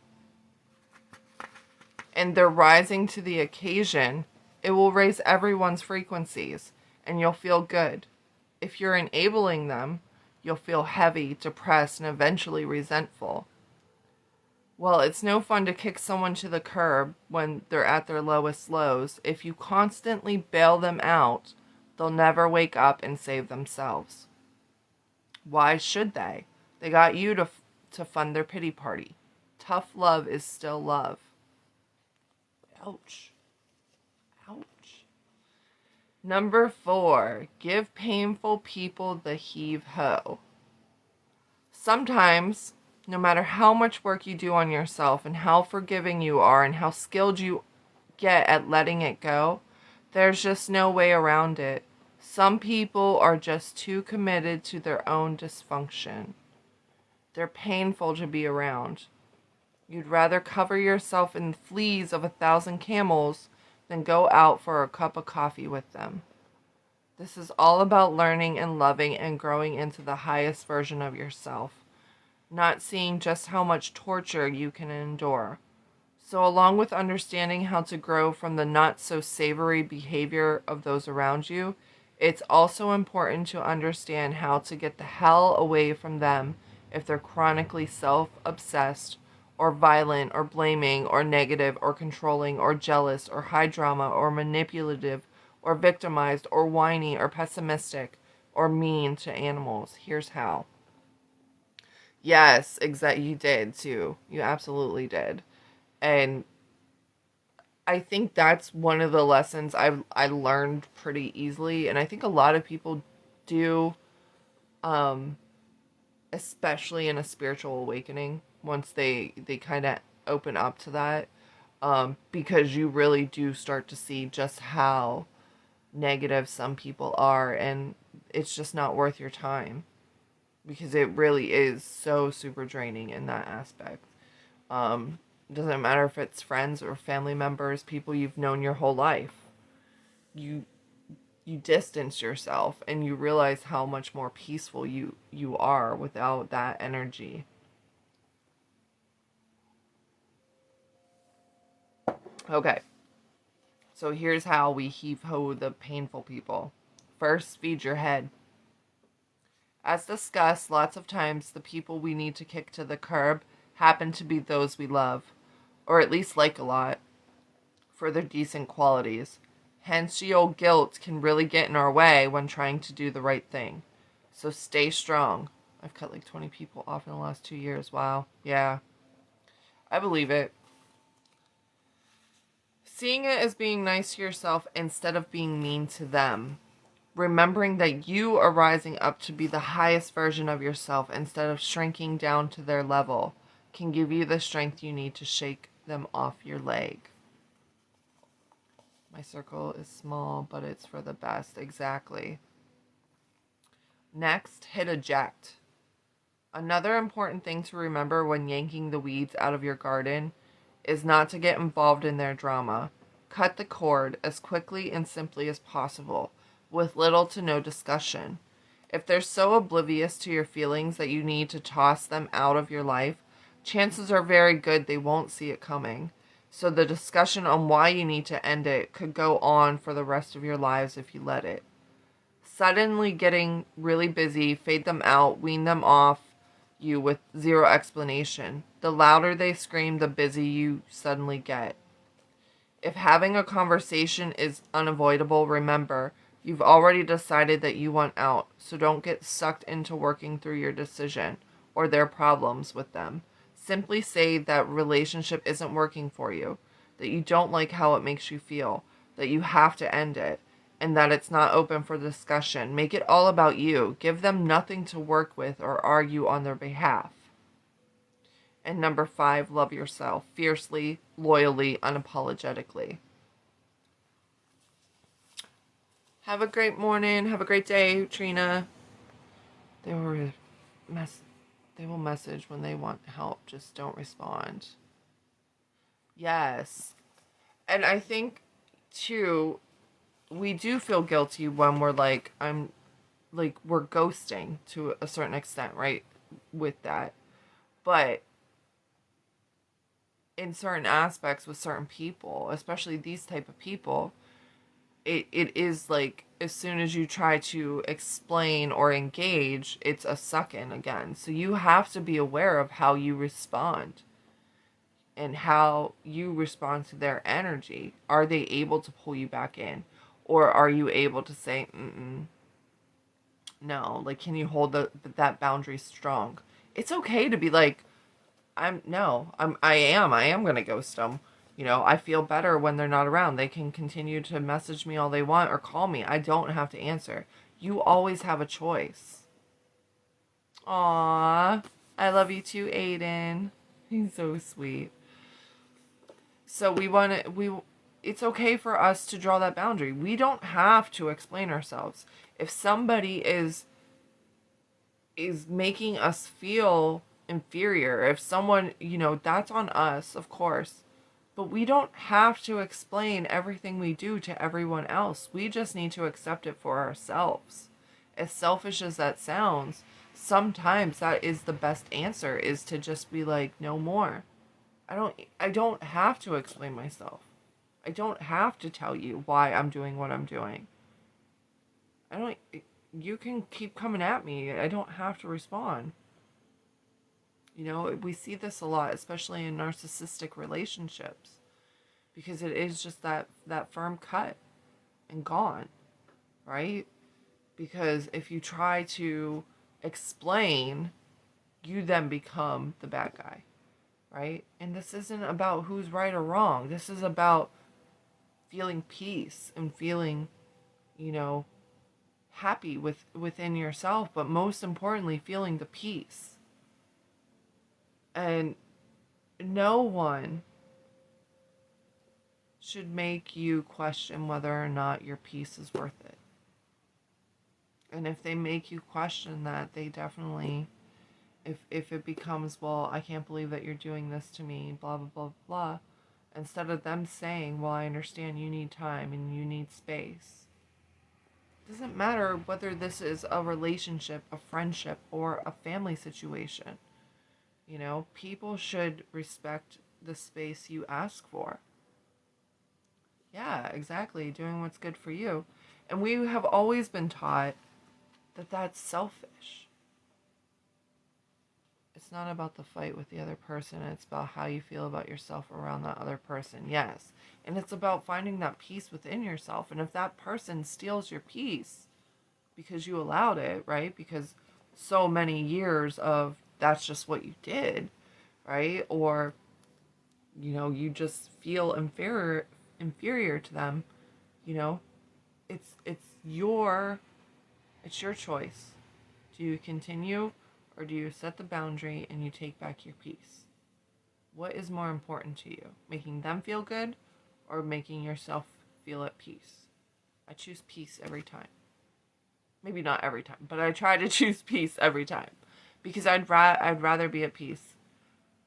and they're rising to the occasion, it will raise everyone's frequencies and you'll feel good. If you're enabling them, you'll feel heavy, depressed, and eventually resentful. Well, it's no fun to kick someone to the curb when they're at their lowest lows. If you constantly bail them out, they'll never wake up and save themselves. Why should they? They got you to fund their pity party. Tough love is still love. Ouch. Ouch. Number 4, give painful people the heave-ho. Sometimes, no matter how much work you do on yourself and how forgiving you are and how skilled you get at letting it go, there's just no way around it. Some people are just too committed to their own dysfunction. They're painful to be around. You'd rather cover yourself in fleas of 1,000 camels than go out for a cup of coffee with them. This is all about learning and loving and growing into the highest version of yourself, not seeing just how much torture you can endure. So along with understanding how to grow from the not-so-savory behavior of those around you, it's also important to understand how to get the hell away from them if they're chronically self-obsessed or violent or blaming or negative or controlling or jealous or high drama or manipulative or victimized or whiny or pessimistic or mean to animals. Here's how. Yes, exactly. You did too. You absolutely did. And I think that's one of the lessons I learned pretty easily, and I think a lot of people do, um, especially in a spiritual awakening, once they kind of open up to that, because you really do start to see just how negative some people are, and it's just not worth your time because it really is so super draining in that aspect. Um, doesn't matter if it's friends or family members, people you've known your whole life. You you distance yourself and you realize how much more peaceful you are without that energy. Okay. So here's how we heave ho the painful people. First, feed your head. As discussed, lots of times the people we need to kick to the curb happen to be those we love, or at least like a lot, for their decent qualities. Hence, your guilt can really get in our way when trying to do the right thing. So stay strong. I've cut like 20 people off in the last 2 years. Wow. Yeah, I believe it. Seeing it as being nice to yourself instead of being mean to them. Remembering that you are rising up to be the highest version of yourself instead of shrinking down to their level can give you the strength you need to shake them off your leg. My circle is small, but it's for the best. Exactly. Next, hit eject. Another important thing to remember when yanking the weeds out of your garden is not to get involved in their drama. Cut the cord as quickly and simply as possible, with little to no discussion. If they're so oblivious to your feelings that you need to toss them out of your life, chances are very good they won't see it coming. So the discussion on why you need to end it could go on for the rest of your lives if you let it. Suddenly getting really busy, fade them out, wean them off you with zero explanation. The louder they scream, the busy you suddenly get. If having a conversation is unavoidable, remember, you've already decided that you want out, so don't get sucked into working through your decision or their problems with them. Simply say that relationship isn't working for you, that you don't like how it makes you feel, that you have to end it, and that it's not open for discussion. Make it all about you. Give them nothing to work with or argue on their behalf. And number 5, love yourself fiercely, loyally, unapologetically. Have a great morning. Have a great day, Trina. They were they will message when they want help. Just don't respond. Yes. And I think too, we do feel guilty when we're like, we're ghosting to a certain extent, right? With that. But in certain aspects with certain people, especially these type of people, it is like as soon as you try to explain or engage, it's a suck in again. So you have to be aware of how you respond and how you respond to their energy. Are they able to pull you back in? Or are you able to say, no, like, can you hold that boundary strong? It's okay to be like, I am gonna ghost them. You know, I feel better when they're not around. They can continue to message me all they want or call me. I don't have to answer. You always have a choice. Aww. I love you too, Aiden. He's so sweet. So it's okay for us to draw that boundary. We don't have to explain ourselves. If somebody is making us feel inferior, if someone, that's on us, of course. But we don't have to explain everything we do to everyone else. We just need to accept it for ourselves. As selfish as that sounds, sometimes that is the best answer, is to just be like, no more. I don't have to explain myself. I don't have to tell you why I'm doing what I'm doing. I don't You can keep coming at me. I don't have to respond. We see this a lot, especially in narcissistic relationships, because it is just that firm cut and gone, right? Because if you try to explain, you then become the bad guy, right? And this isn't about who's right or wrong. This is about feeling peace and feeling, you know, happy within yourself, but most importantly, feeling the peace. And no one should make you question whether or not your peace is worth it. And if they make you question that, they definitely, if it becomes, well, I can't believe that you're doing this to me, blah, blah, blah, blah, instead of them saying, well, I understand you need time and you need space. It doesn't matter whether this is a relationship, a friendship, or a family situation. You know, people should respect the space you ask for. Yeah, exactly. Doing what's good for you. And we have always been taught that that's selfish. It's not about the fight with the other person. It's about how you feel about yourself around that other person. Yes. And it's about finding that peace within yourself. And if that person steals your peace because you allowed it, right? Because so many years of that's just what you did, right? Or, you know, you just feel inferior to them, you know, it's your choice. Do you continue, or do you set the boundary and you take back your peace? What is more important to you? Making them feel good or making yourself feel at peace? I choose peace every time. Maybe not every time, but I try to choose peace every time. Because I'd rather be at peace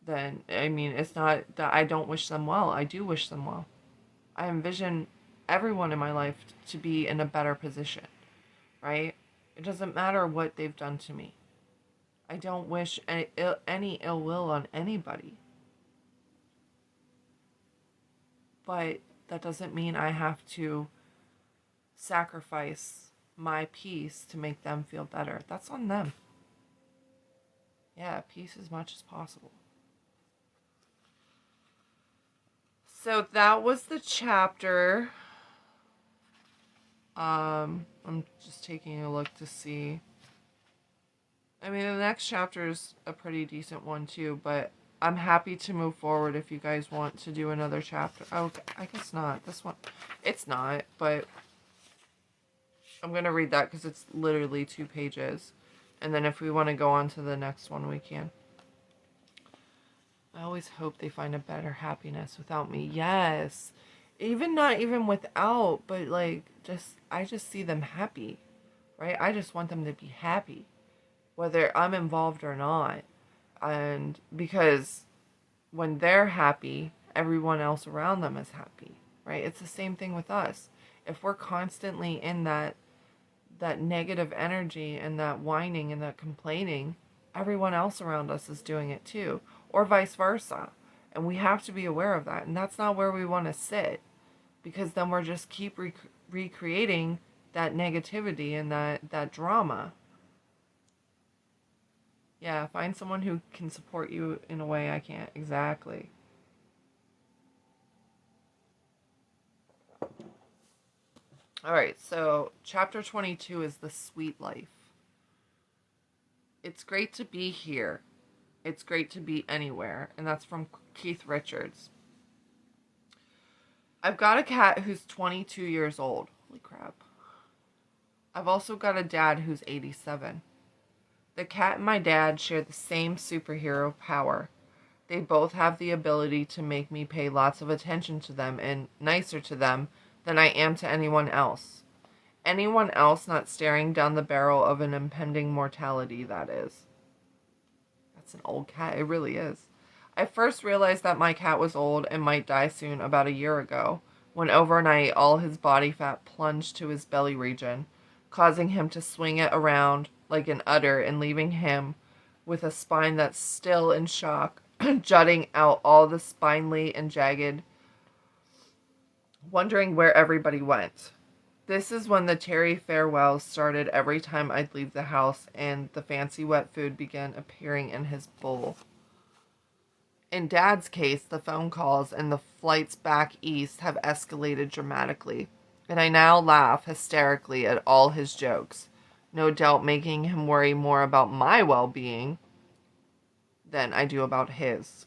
than, I mean, it's not that I don't wish them well. I do wish them well. I envision everyone in my life to be in a better position, right? It doesn't matter what they've done to me. I don't wish any ill will on anybody. But that doesn't mean I have to sacrifice my peace to make them feel better. That's on them. Yeah, peace as much as possible. So that was the chapter. I'm just taking a look to see. I mean, the next chapter is a pretty decent one too, but I'm happy to move forward if you guys want to do another chapter. Oh, I guess not. This one, it's not, but I'm going to read that because it's literally 2 pages. And then if we want to go on to the next one, we can. I always hope they find a better happiness without me. Yes. Not even without, but like, I just see them happy, right? I just want them to be happy, whether I'm involved or not. And because when they're happy, everyone else around them is happy, right? It's the same thing with us. If we're constantly in that negative energy and that whining and that complaining, everyone else around us is doing it too, or vice versa. And we have to be aware of that. And that's not where we want to sit, because then we're just keep recreating that negativity and that drama. Yeah, find someone who can support you in a way I can't. Exactly. All right, so chapter 22 is the sweet life. It's great to be here. It's great to be anywhere. And that's from Keith Richards. I've got a cat who's 22 years old. Holy crap. I've also got a dad who's 87. The cat and my dad share the same superhero power. They both have the ability to make me pay lots of attention to them and nicer to them than I am to anyone else. Anyone else not staring down the barrel of an impending mortality, that is. That's an old cat. It really is. I first realized that my cat was old and might die soon about a year ago, when overnight all his body fat plunged to his belly region, causing him to swing it around like an udder and leaving him with a spine that's still in shock, jutting out all the spindly and jagged, wondering where everybody went. This is when the teary farewells started every time I'd leave the house and the fancy wet food began appearing in his bowl. In Dad's case, the phone calls and the flights back east have escalated dramatically, and I now laugh hysterically at all his jokes, no doubt making him worry more about my well-being than I do about his.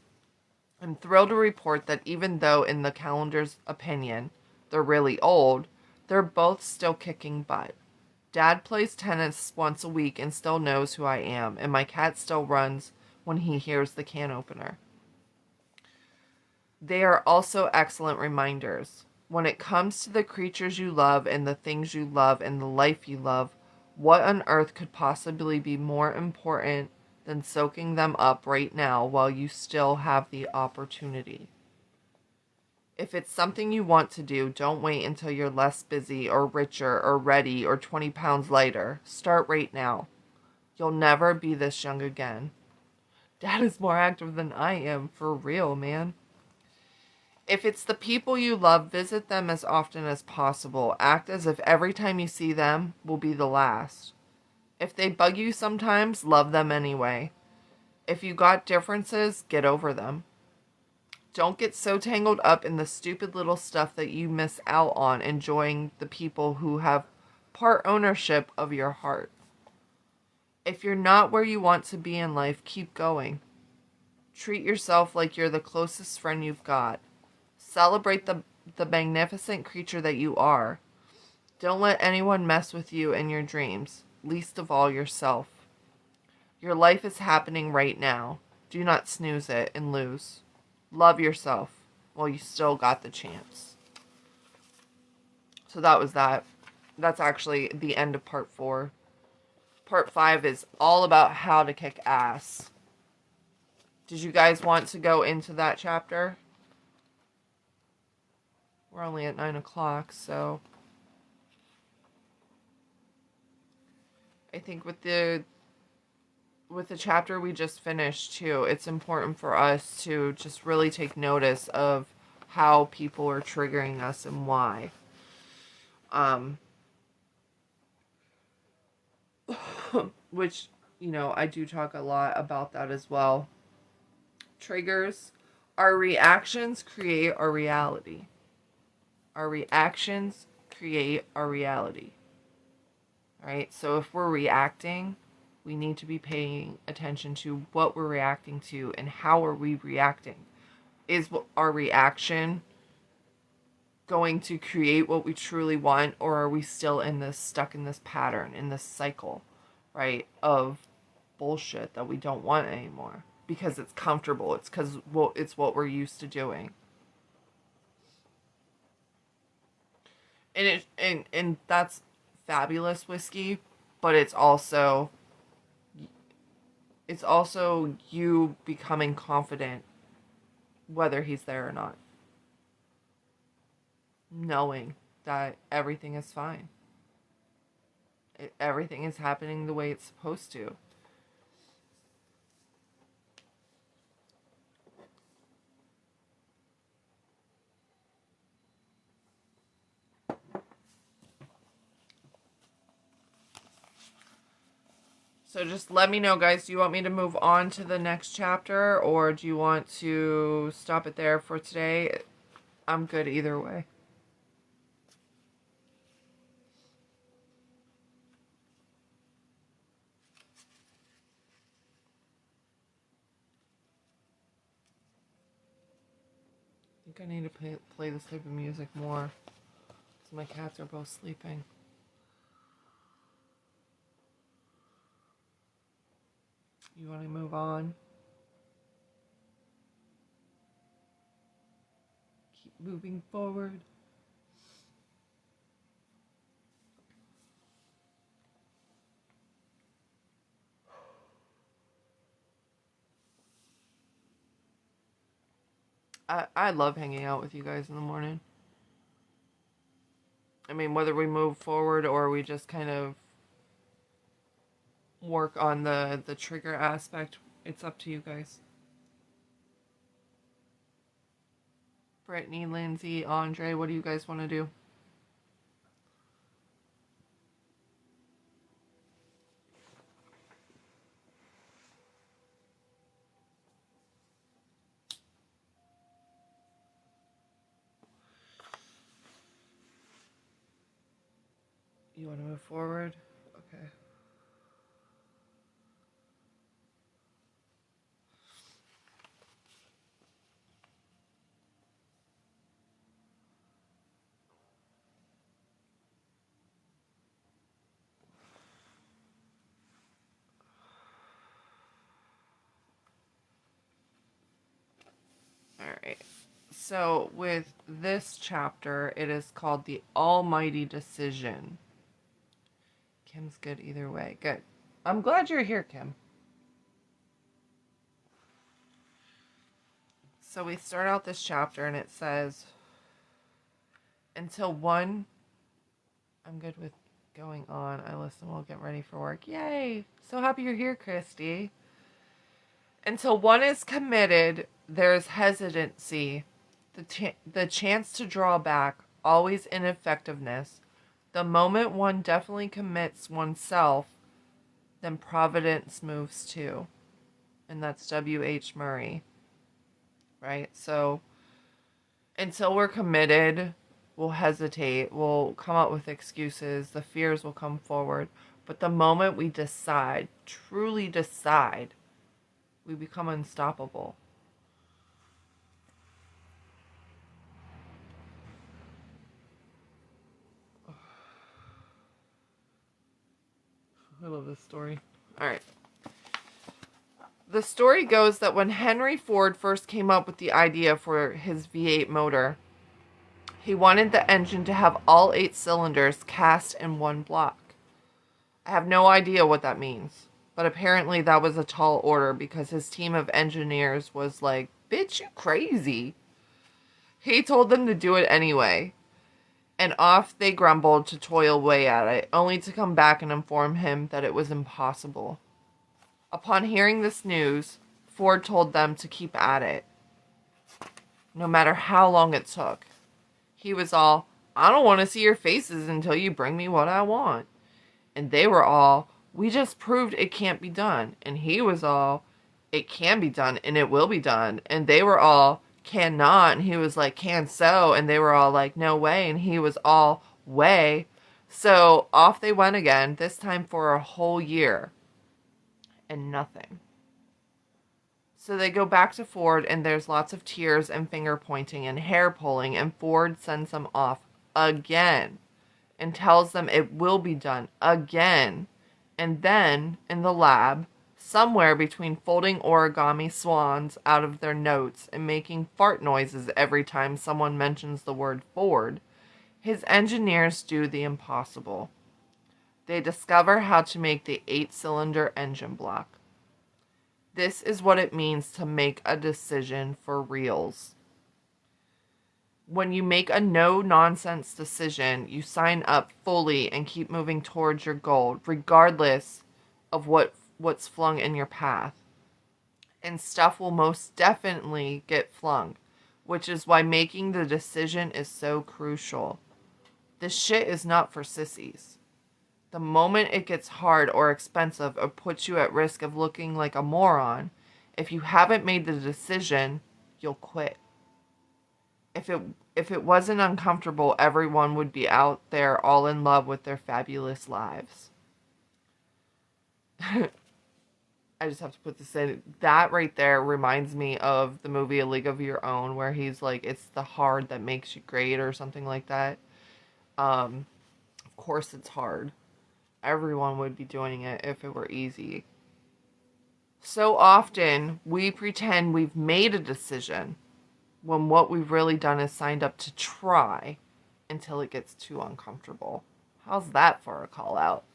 I'm thrilled to report that even though in the calendar's opinion, they're really old, they're both still kicking butt. Dad plays tennis once a week and still knows who I am, and my cat still runs when he hears the can opener. They are also excellent reminders. When it comes to the creatures you love and the things you love and the life you love, what on earth could possibly be more important than soaking them up right now while you still have the opportunity? If it's something you want to do, don't wait until you're less busy or richer or ready or 20 pounds lighter. Start right now. You'll never be this young again. Dad is more active than I am, for real, man. If it's the people you love, visit them as often as possible. Act as if every time you see them will be the last. If they bug you sometimes, love them anyway. If you got differences, get over them. Don't get so tangled up in the stupid little stuff that you miss out on enjoying the people who have part ownership of your heart. If you're not where you want to be in life, keep going. Treat yourself like you're the closest friend you've got. Celebrate the magnificent creature that you are. Don't let anyone mess with you and your dreams, least of all yourself. Your life is happening right now. Do not snooze it and lose. Love yourself while you still got the chance. So that was that. That's actually the end of part 4. Part 5 is all about how to kick ass. Did you guys want to go into that chapter? We're only at 9 o'clock, so I think with the chapter we just finished too, it's important for us to just really take notice of how people are triggering us and why. Which, I do talk a lot about that as well. Triggers, our reactions create our reality. Our reactions create our reality. All right, so if we're reacting, we need to be paying attention to what we're reacting to and how are we reacting. Is our reaction going to create what we truly want, or are we still stuck in this pattern, in this cycle, right, of bullshit that we don't want anymore because it's comfortable? It's because it's what we're used to doing. And that's fabulous, Whiskey, but it's also you becoming confident whether he's there or not, knowing that everything is fine. Everything is happening the way it's supposed to. So just let me know, guys. Do you want me to move on to the next chapter, or do you want to stop it there for today? I'm good either way. I think I need to play this type of music more, because my cats are both sleeping. You want to move on? Keep moving forward. I love hanging out with you guys in the morning. I mean, whether we move forward or we just kind of work on the trigger aspect, it's up to you guys. Brittany, Lindsay, Andre, what do you guys want to do? You want to move forward? Okay. right. So with this chapter, it is called The Almighty Decision. Kim's good either way. Good. I'm glad you're here, Kim. So we start out this chapter and it says, until one, I'm good with going on. I listen, we'll get ready for work. Yay. So happy you're here, Christy. Until one is committed, there's hesitancy, the chance to draw back, always ineffectiveness. The moment one definitely commits oneself, then providence moves too. And that's W.H. Murray. Right? So until we're committed, we'll hesitate, we'll come up with excuses, the fears will come forward. But the moment we decide, truly decide, we become unstoppable. I love this story. All right. The story goes that when Henry Ford first came up with the idea for his V8 motor, he wanted the engine to have all 8 cylinders cast in one block. I have no idea what that means, but apparently that was a tall order because his team of engineers was like, bitch, you crazy. He told them to do it anyway, and off they grumbled to toil away at it, only to come back and inform him that it was impossible. Upon hearing this news, Ford told them to keep at it, no matter how long it took. He was all, I don't want to see your faces until you bring me what I want. And they were all, we just proved it can't be done. And he was all, it can be done and it will be done. And they were all, cannot. And he was like, can so. And they were all like, no way. And he was all, way. So off they went again, this time for a whole year. And nothing. So they go back to Ford and there's lots of tears and finger pointing and hair pulling, and Ford sends them off again and tells them it will be done again. And then in the lab, somewhere between folding origami swans out of their notes and making fart noises every time someone mentions the word Ford, his engineers do the impossible. They discover how to make the 8-cylinder engine block. This is what it means to make a decision for reals. When you make a no-nonsense decision, you sign up fully and keep moving towards your goal, regardless of what's flung in your path. And stuff will most definitely get flung, which is why making the decision is so crucial. This shit is not for sissies. The moment it gets hard or expensive or puts you at risk of looking like a moron, if you haven't made the decision, you'll quit. If it wasn't uncomfortable, everyone would be out there all in love with their fabulous lives. I just have to put this in. That right there reminds me of the movie A League of Your Own, where he's like, it's the hard that makes you great or something like that. Of course it's hard. Everyone would be doing it if it were easy. So often we pretend we've made a decision when what we've really done is signed up to try until it gets too uncomfortable. How's that for a call out?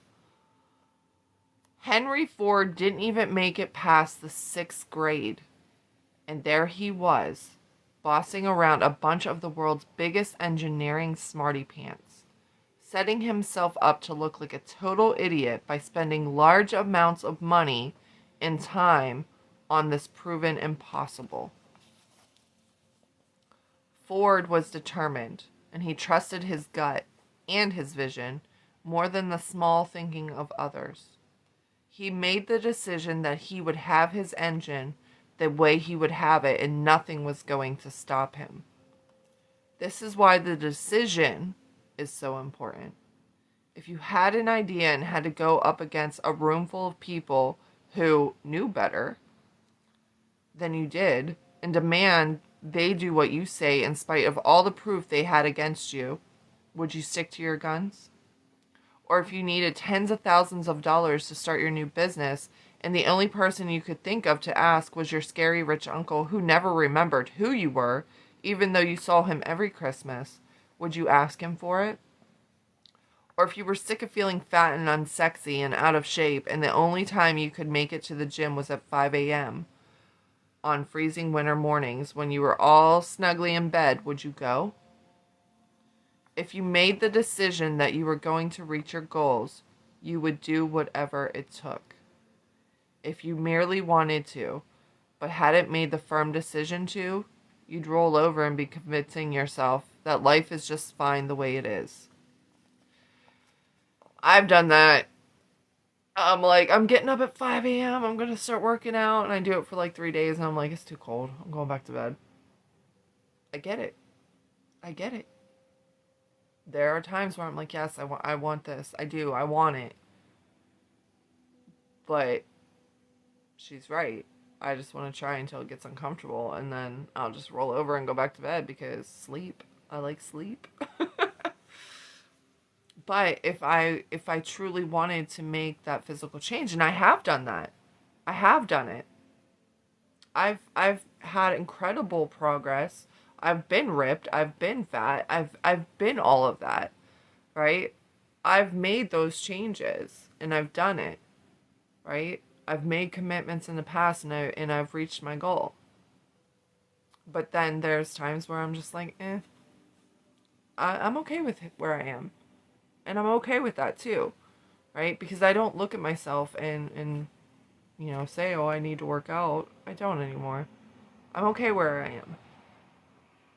Henry Ford didn't even make it past the 6th grade. And there he was, bossing around a bunch of the world's biggest engineering smarty pants, setting himself up to look like a total idiot by spending large amounts of money and time on this proven impossible. Ford was determined, and he trusted his gut and his vision more than the small thinking of others. He made the decision that he would have his engine the way he would have it, and nothing was going to stop him. This is why the decision is so important. If you had an idea and had to go up against a room full of people who knew better than you did and demand they do what you say in spite of all the proof they had against you, would you stick to your guns? Or if you needed tens of thousands of dollars to start your new business and the only person you could think of to ask was your scary rich uncle who never remembered who you were, even though you saw him every Christmas, would you ask him for it? Or if you were sick of feeling fat and unsexy and out of shape, and the only time you could make it to the gym was at 5 a.m. on freezing winter mornings when you were all snugly in bed, would you go? If you made the decision that you were going to reach your goals, you would do whatever it took. If you merely wanted to, but hadn't made the firm decision to, you'd roll over and be convincing yourself that life is just fine the way it is. I've done that. I'm like, I'm getting up at 5 a.m. I'm going to start working out. And I do it for like 3 days. And I'm like, it's too cold. I'm going back to bed. I get it. I get it. There are times where I'm like, yes, I want this. I do. I want it. But she's right. I just want to try until it gets uncomfortable. And then I'll just roll over and go back to bed because sleep. I like sleep. But if I truly wanted to make that physical change, and I have done that. I have done it. I've had incredible progress. I've been ripped, I've been fat, I've been all of that, right? I've made those changes and I've done it, right? I've made commitments in the past and I've reached my goal. But then there's times where I'm just like, I'm okay with where I am. And I'm okay with that too, right? Because I don't look at myself and say, oh, I need to work out. I don't anymore. I'm okay where I am.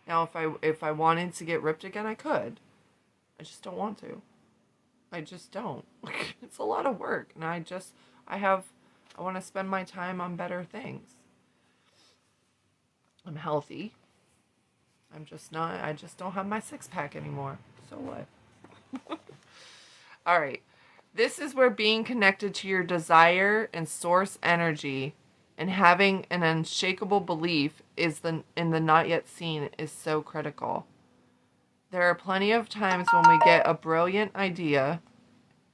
Now, if I wanted to get ripped again, I could. I just don't want to. I just don't. It's a lot of work, and I want to spend my time on better things. I'm healthy. I just don't have my six-pack anymore. So what? All right. This is where being connected to your desire and source energy and having an unshakable belief in the not yet seen is so critical. There are plenty of times when we get a brilliant idea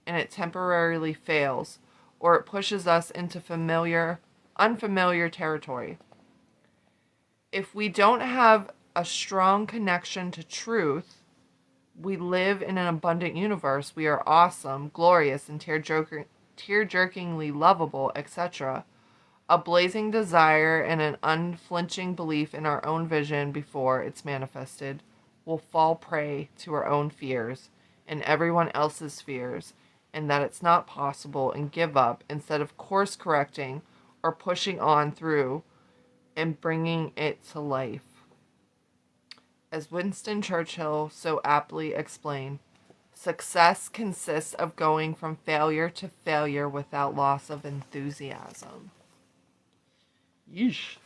and it temporarily fails, or it pushes us into unfamiliar territory. If we don't have a strong connection to truth, we live in an abundant universe. We are awesome, glorious, and tear-jerkingly lovable, etc. A blazing desire and an unflinching belief in our own vision before it's manifested will fall prey to our own fears and everyone else's fears, and that it's not possible, and give up instead of course correcting or pushing on through and bringing it to life. As Winston Churchill so aptly explained, success consists of going from failure to failure without loss of enthusiasm. Yeesh.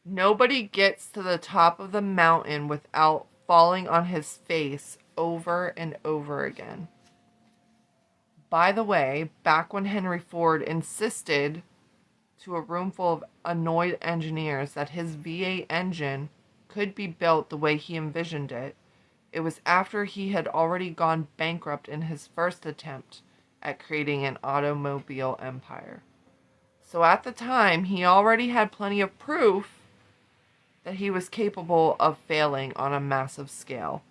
Nobody gets to the top of the mountain without falling on his face over and over again. By the way, back when Henry Ford insisted to a room full of annoyed engineers that his V8 engine could be built the way he envisioned it, it was after he had already gone bankrupt in his first attempt at creating an automobile empire. So at the time, he already had plenty of proof that he was capable of failing on a massive scale.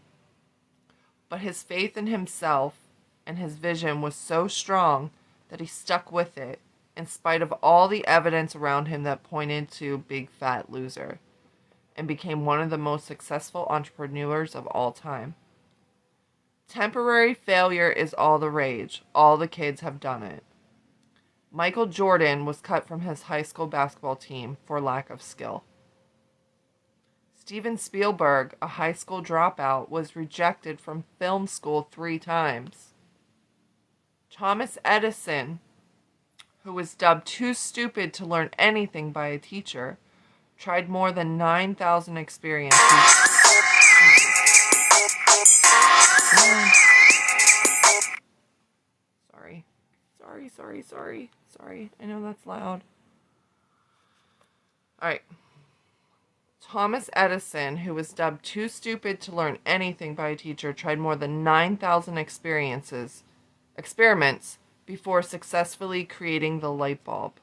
But his faith in himself and his vision was so strong that he stuck with it in spite of all the evidence around him that pointed to big fat loser, and became one of the most successful entrepreneurs of all time. Temporary failure is all the rage. All the kids have done it. Michael Jordan was cut from his high school basketball team for lack of skill. Steven Spielberg, a high school dropout, was rejected from film school 3 times. Thomas Edison, who was dubbed too stupid to learn anything by a teacher, tried more than 9,000 experiences. Sorry. I know that's loud. Alright. Thomas Edison, who was dubbed too stupid to learn anything by a teacher, tried more than 9,000 experiments before successfully creating the light bulb.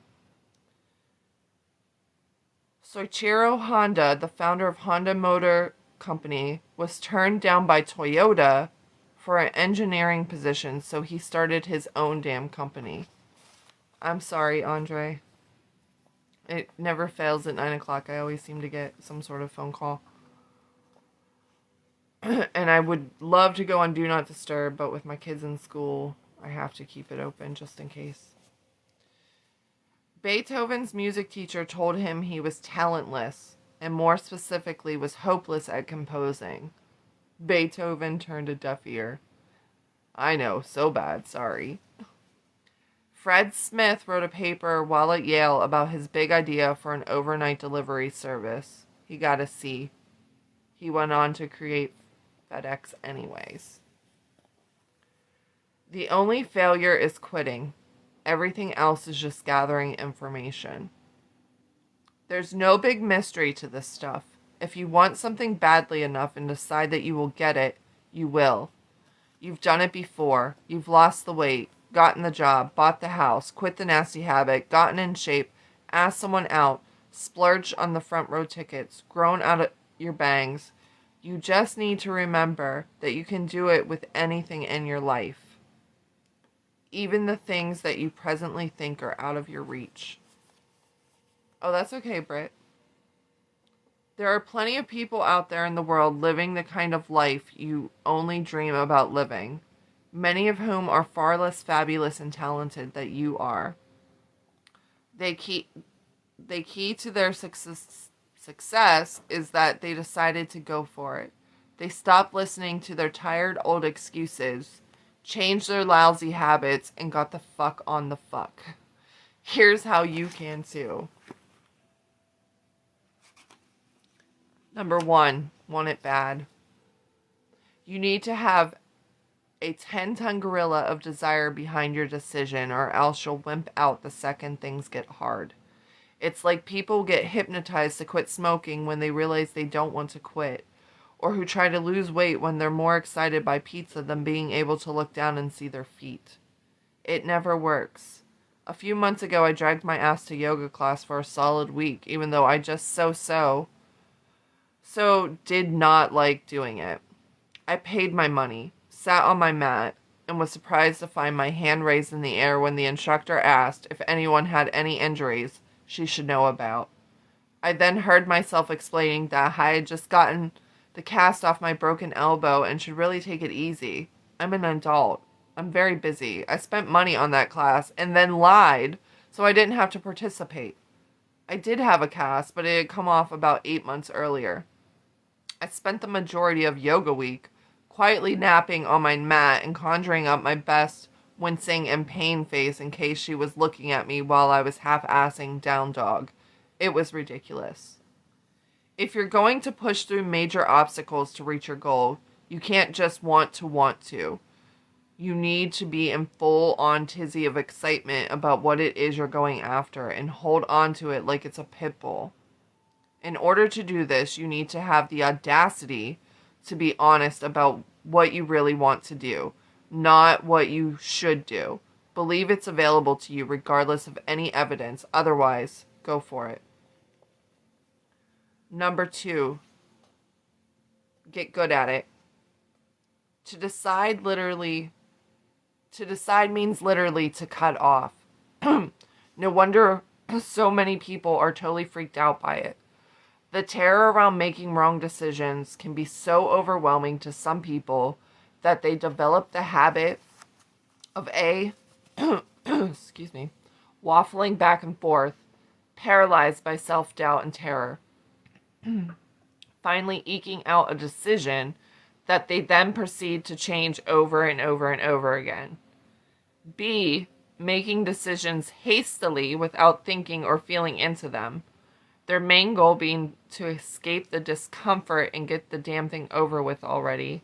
Soichiro Honda, the founder of Honda Motor Company, was turned down by Toyota for an engineering position, so he started his own damn company. I'm sorry, Andre. It never fails at 9 o'clock. I always seem to get some sort of phone call. And I would love to go on Do Not Disturb, but with my kids in school, I have to keep it open just in case. Beethoven's music teacher told him he was talentless, and more specifically was hopeless at composing. Beethoven turned a deaf ear. I know, so bad, sorry. Fred Smith wrote a paper while at Yale about his big idea for an overnight delivery service. He got a C. He went on to create FedEx anyways. The only failure is quitting. Everything else is just gathering information. There's no big mystery to this stuff. If you want something badly enough and decide that you will get it, you will. You've done it before. You've lost the weight, gotten the job, bought the house, quit the nasty habit, gotten in shape, asked someone out, splurged on the front row tickets, grown out of your bangs. You just need to remember that you can do it with anything in your life. Even the things that you presently think are out of your reach. Oh, that's okay, Britt. There are plenty of people out there in the world living the kind of life you only dream about living, many of whom are far less fabulous and talented than you are. The key to their success is that they decided to go for it. They stopped listening to their tired old excuses, changed their lousy habits, and got the fuck on the fuck. Here's how you can too. Number 1, want it bad. You need to have a 10-ton gorilla of desire behind your decision, or else you'll wimp out the second things get hard. It's like people get hypnotized to quit smoking when they realize they don't want to quit, or who try to lose weight when they're more excited by pizza than being able to look down and see their feet. It never works. A few months ago, I dragged my ass to yoga class for a solid week, even though I just so did not like doing it. I paid my money, sat on my mat, and was surprised to find my hand raised in the air when the instructor asked if anyone had any injuries she should know about. I then heard myself explaining that I had just gotten the cast off my broken elbow and should really take it easy. I'm an adult. I'm very busy. I spent money on that class and then lied so I didn't have to participate. I did have a cast, but it had come off about 8 months earlier. I spent the majority of yoga week quietly napping on my mat and conjuring up my best wincing and pain face in case she was looking at me while I was half-assing down dog. It was ridiculous. If you're going to push through major obstacles to reach your goal, you can't just want to. You need to be in full-on tizzy of excitement about what it is you're going after and hold on to it like it's a pit bull. In order to do this, you need to have the audacity to be honest about what you really want to do, not what you should do. Believe it's available to you regardless of any evidence. Otherwise, go for it. Number 2, get good at it. To decide means literally to cut off. No wonder so many people are totally freaked out by it. The terror around making wrong decisions can be so overwhelming to some people that they develop the habit of waffling back and forth, paralyzed by self-doubt and terror. Finally eking out a decision that they then proceed to change over and over and over again. B, making decisions hastily without thinking or feeling into them. Their main goal being to escape the discomfort and get the damn thing over with already.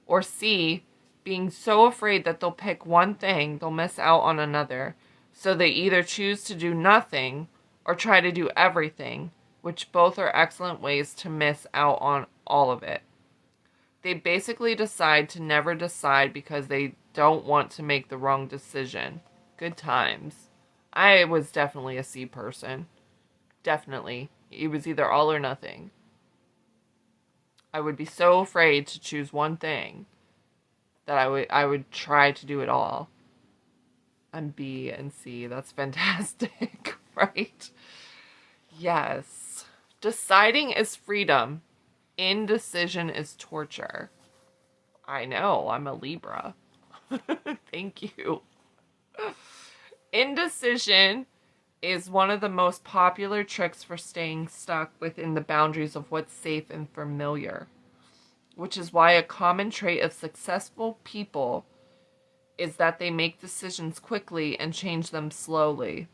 Or C, being so afraid that they'll pick one thing, they'll miss out on another. So they either choose to do nothing or try to do everything, which both are excellent ways to miss out on all of it. They basically decide to never decide because they don't want to make the wrong decision. Good times. I was definitely a C person. Definitely. It was either all or nothing. I would be so afraid to choose one thing that I would try to do it all. I'm B and C. That's fantastic, right? Yes. Deciding is freedom. Indecision is torture. I know, I'm a Libra. Thank you. Indecision is one of the most popular tricks for staying stuck within the boundaries of what's safe and familiar, which is why a common trait of successful people is that they make decisions quickly and change them slowly.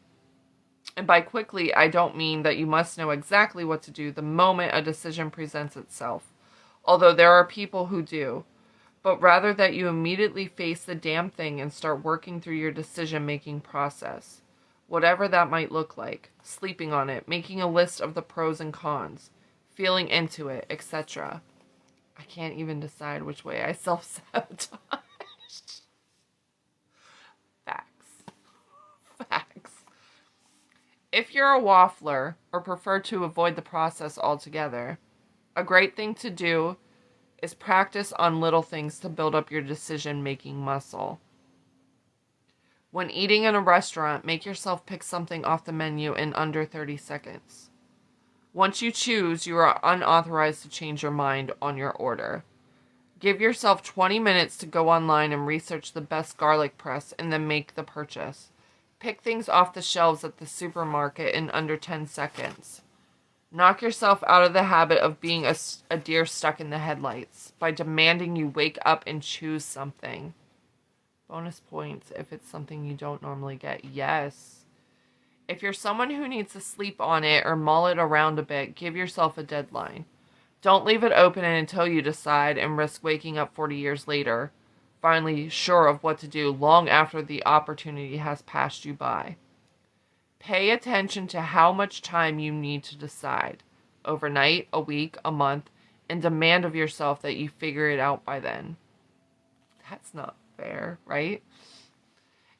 And by quickly, I don't mean that you must know exactly what to do the moment a decision presents itself, although there are people who do, but rather that you immediately face the damn thing and start working through your decision-making process. Whatever that might look like, sleeping on it, making a list of the pros and cons, feeling into it, etc. I can't even decide which way I self-sabotage. Facts. Facts. If you're a waffler or prefer to avoid the process altogether, a great thing to do is practice on little things to build up your decision-making muscle. When eating in a restaurant, make yourself pick something off the menu in under 30 seconds. Once you choose, you are unauthorized to change your mind on your order. Give yourself 20 minutes to go online and research the best garlic press and then make the purchase. Pick things off the shelves at the supermarket in under 10 seconds. Knock yourself out of the habit of being a deer stuck in the headlights by demanding you wake up and choose something. Bonus points if it's something you don't normally get. Yes. If you're someone who needs to sleep on it or mull it around a bit, give yourself a deadline. Don't leave it open until you decide and risk waking up 40 years later, finally sure of what to do long after the opportunity has passed you by. Pay attention to how much time you need to decide, overnight, a week, a month, and demand of yourself that you figure it out by then. That's not fair, right?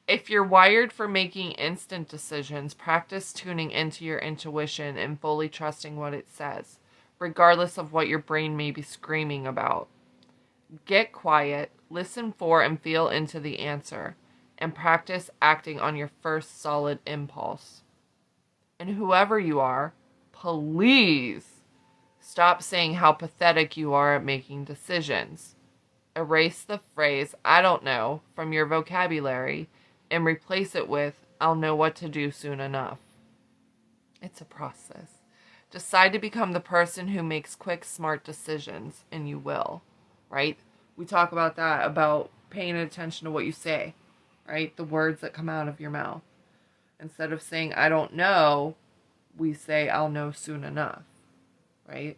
If you're wired for making instant decisions, practice tuning into your intuition and fully trusting what it says, regardless of what your brain may be screaming about. Get quiet, listen for and feel into the answer, and practice acting on your first solid impulse. And whoever you are, please stop saying how pathetic you are at making decisions. Erase the phrase, "I don't know," from your vocabulary and replace it with, "I'll know what to do soon enough." It's a process. Decide to become the person who makes quick, smart decisions, and you will, right? We talk about that, about paying attention to what you say, right? The words that come out of your mouth. Instead of saying, "I don't know," we say, "I'll know soon enough," right?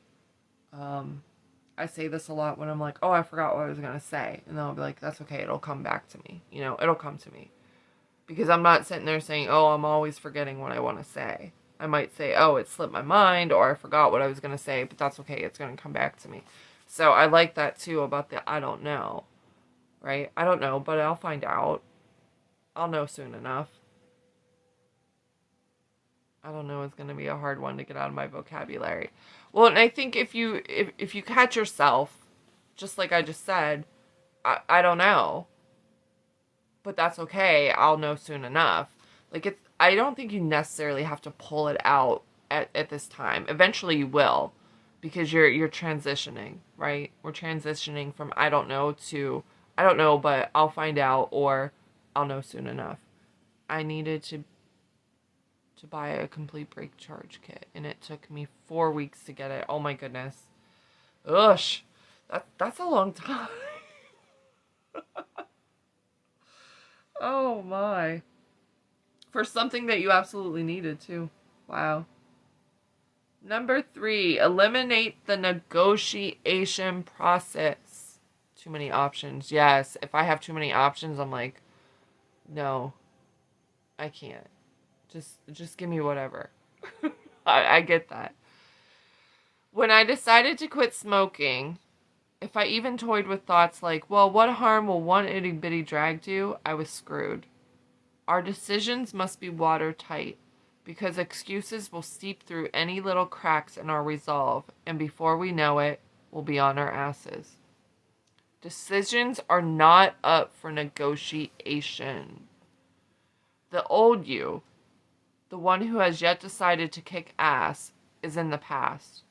I say this a lot when I'm like, "Oh, I forgot what I was going to say." And then I'll be like, "That's okay. It'll come back to me. You know, it'll come to me." Because I'm not sitting there saying, "Oh, I'm always forgetting what I want to say." I might say, "Oh, it slipped my mind," or "I forgot what I was going to say," but that's okay. It's going to come back to me. So I like that too about the "I don't know," right? I don't know, but I'll find out. I'll know soon enough. I don't know is going to be a hard one to get out of my vocabulary. Well, and I think if you catch yourself, just like I just said, I don't know, but that's okay. I'll know soon enough. Like I don't think you necessarily have to pull it out at this time. Eventually you will, because you're transitioning, right? We're transitioning from "I don't know" to "I don't know, but I'll find out," or "I'll know soon enough." I needed to buy a complete brake charge kit, and it took me 4 weeks to get it. Oh my goodness. Ugh. That's a long time. Oh my. For something that you absolutely needed too. Wow. Number 3, eliminate the negotiation process. Too many options. Yes, if I have too many options, I'm like, no, I can't. Just give me whatever. I get that. When I decided to quit smoking, if I even toyed with thoughts like, well, what harm will one itty bitty drag do? I was screwed. Our decisions must be watertight, because excuses will seep through any little cracks in our resolve, and before we know it, we'll be on our asses. Decisions are not up for negotiation. The old you, the one who has yet decided to kick ass, is in the past.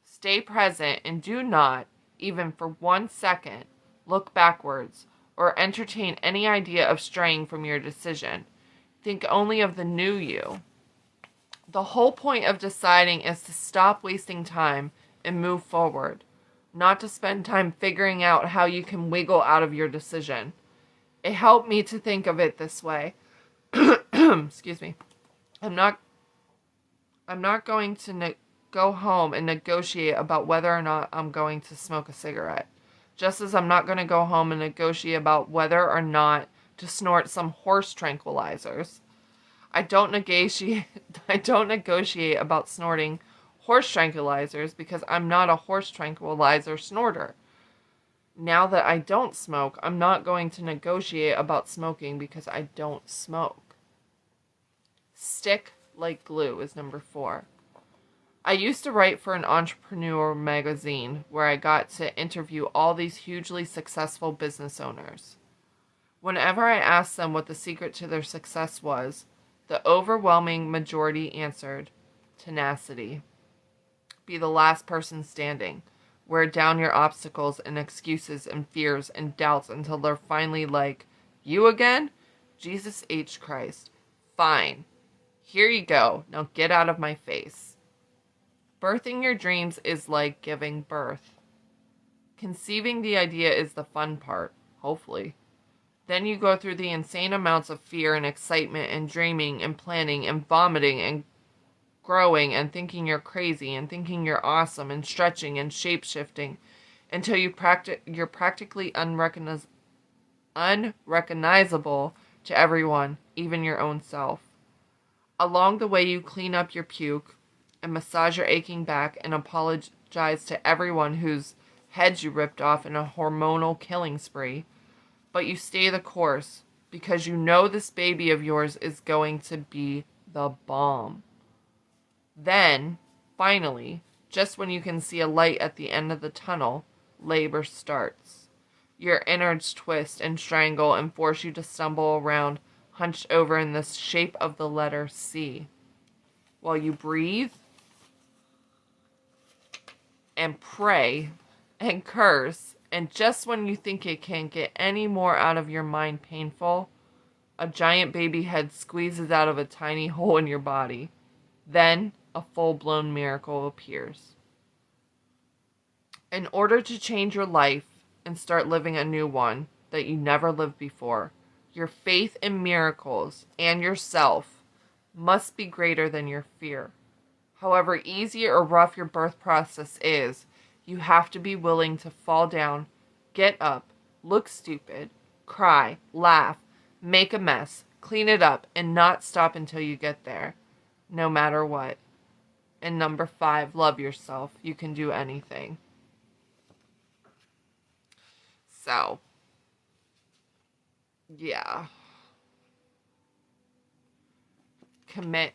Stay present and do not, even for 1 second, look backwards or entertain any idea of straying from your decision. Think only of the new you. The whole point of deciding is to stop wasting time and move forward, not to spend time figuring out how you can wiggle out of your decision. It helped me to think of it this way. Excuse me. I'm not going to go home and negotiate about whether or not I'm going to smoke a cigarette. Just as I'm not going to go home and negotiate about whether or not to snort some horse tranquilizers. I don't negotiate about snorting horse tranquilizers because I'm not a horse tranquilizer snorter. Now that I don't smoke, I'm not going to negotiate about smoking because I don't smoke. Stick like glue is number 4. I used to write for an entrepreneur magazine where I got to interview all these hugely successful business owners. Whenever I asked them what the secret to their success was, the overwhelming majority answered, tenacity. Be the last person standing. Wear down your obstacles and excuses and fears and doubts until they're finally like, you again? Jesus H. Christ. Fine. Here you go. Now get out of my face. Birthing your dreams is like giving birth. Conceiving the idea is the fun part, hopefully. Then you go through the insane amounts of fear and excitement and dreaming and planning and vomiting and growing and thinking you're crazy and thinking you're awesome and stretching and shape-shifting until you're practically unrecognizable to everyone, even your own self. Along the way, you clean up your puke and massage your aching back and apologize to everyone whose heads you ripped off in a hormonal killing spree. But you stay the course because you know this baby of yours is going to be the bomb. Then, finally, just when you can see a light at the end of the tunnel, labor starts. Your innards twist and strangle and force you to stumble around, hunched over in the shape of the letter C. While you breathe and pray and curse, and just when you think it can't get any more out of your mind painful, a giant baby head squeezes out of a tiny hole in your body. Then a full-blown miracle appears. In order to change your life and start living a new one that you never lived before, your faith in miracles and yourself must be greater than your fear. However easy or rough your birth process is, you have to be willing to fall down, get up, look stupid, cry, laugh, make a mess, clean it up, and not stop until you get there, no matter what. And number 5, love yourself. You can do anything. So, yeah. Commit.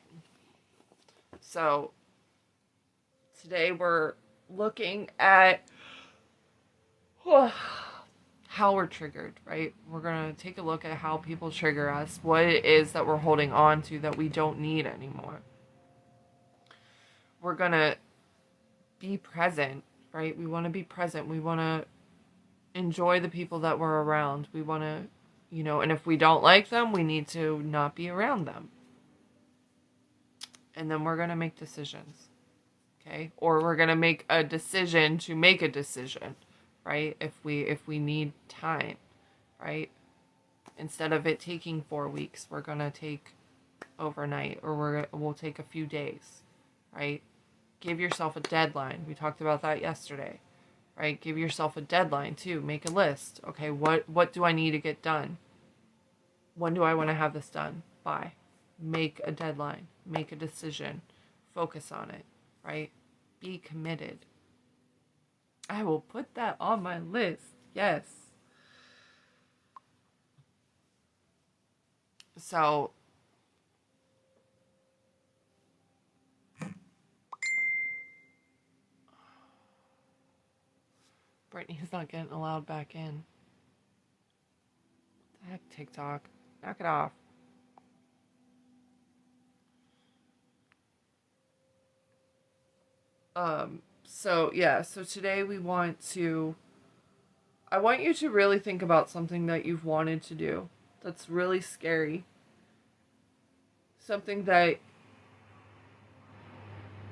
So, today we're looking at how we're triggered, right? We're going to take a look at how people trigger us, what it is that we're holding on to that we don't need anymore. We're going to be present, right? We want to be present. We want to enjoy the people that we're around. We want to, and if we don't like them, we need to not be around them. And then we're going to make decisions, okay? Or we're going to make a decision to make a decision, right? If we need time, right? Instead of it taking 4 weeks, we're going to take overnight, or we'll take a few days, right? Give yourself a deadline. We talked about that yesterday, right? Give yourself a deadline too. Make a list. Okay, what do I need to get done? When do I want to have this done? By. Make a deadline. Make a decision. Focus on it, right? Be committed. I will put that on my list. Yes. So, Brittany's not getting allowed back in. What the heck, TikTok? Knock it off. So today I want you to really think about something that you've wanted to do that's really scary. Something that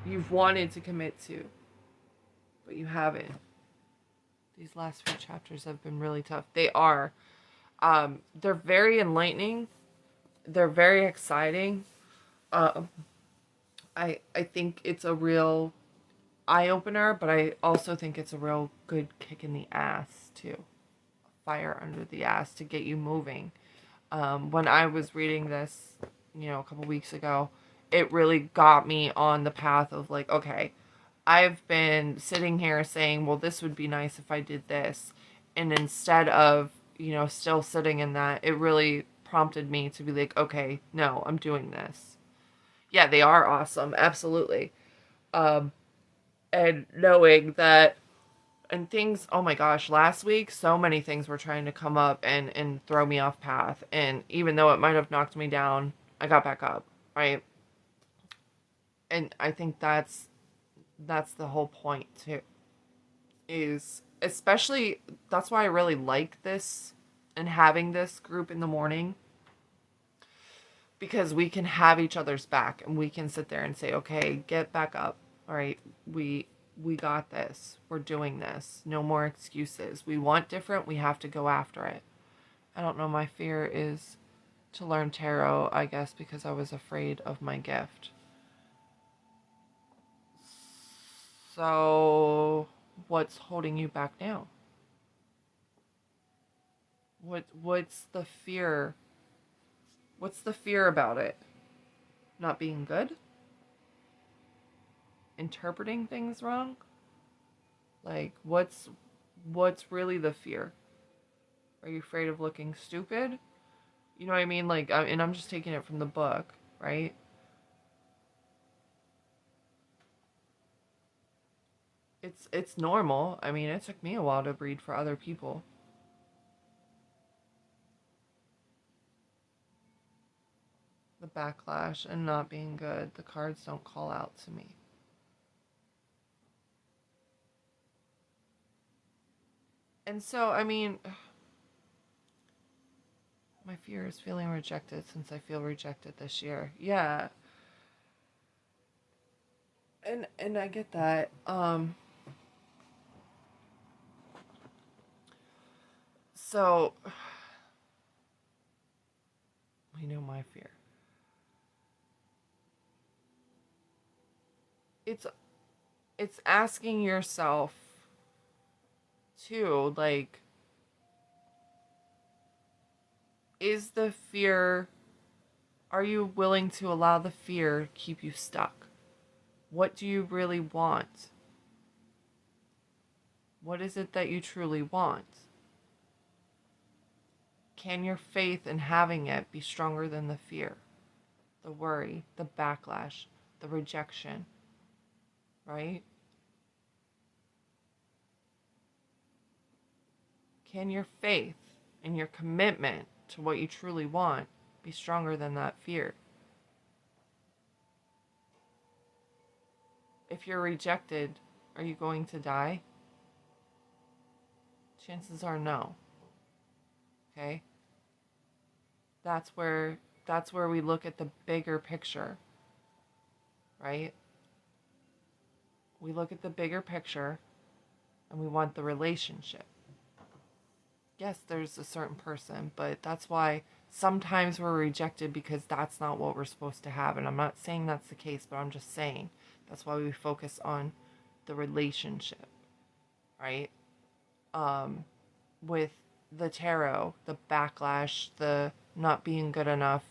you've wanted to commit to, but you haven't. These last few chapters have been really tough. They are. They're very enlightening. They're very exciting. Um, I think it's a real eye opener, but I also think it's a real good kick in the ass too. Fire under the ass to get you moving. When I was reading this, a couple weeks ago, it really got me on the path of like, okay, I've been sitting here saying, well, this would be nice if I did this. And instead of, still sitting in that, it really prompted me to be like, okay, no, I'm doing this. Yeah, they are awesome. Absolutely. And knowing that, and things, oh my gosh, last week, so many things were trying to come up and throw me off path. And even though it might have knocked me down, I got back up, right? And I think that's the whole point too, is especially, that's why I really like this and having this group in the morning, because we can have each other's back and we can sit there and say, okay, get back up. All right, we got this. We're doing this. No more excuses. We want different. We have to go after it. I don't know. My fear is to learn tarot, I guess, because I was afraid of my gift. So, what's holding you back now? What's the fear? What's the fear about it? Not being good? Interpreting things wrong? Like, what's really the fear? Are you afraid of looking stupid? You know what I mean? Like, and I'm just taking it from the book, right? It's normal. I mean, it took me a while to read for other people. The backlash and not being good. The cards don't call out to me. And so, I mean, my fear is feeling rejected since I feel rejected this year. Yeah. And I get that. So we know my fear. It's it's asking yourself too, like, is the fear, are you willing to allow the fear keep you stuck? What do you really want? What is it that you truly want? Can your faith in having it be stronger than the fear, the worry, the backlash, the rejection, right? Can your faith and your commitment to what you truly want be stronger than that fear? If you're rejected, are you going to die? Chances are no. Okay? That's where we look at the bigger picture, right? We look at the bigger picture and we want the relationship. Yes, there's a certain person, but that's why sometimes we're rejected, because that's not what we're supposed to have. And I'm not saying that's the case, but I'm just saying that's why we focus on the relationship, right? With the tarot, the backlash, the not being good enough.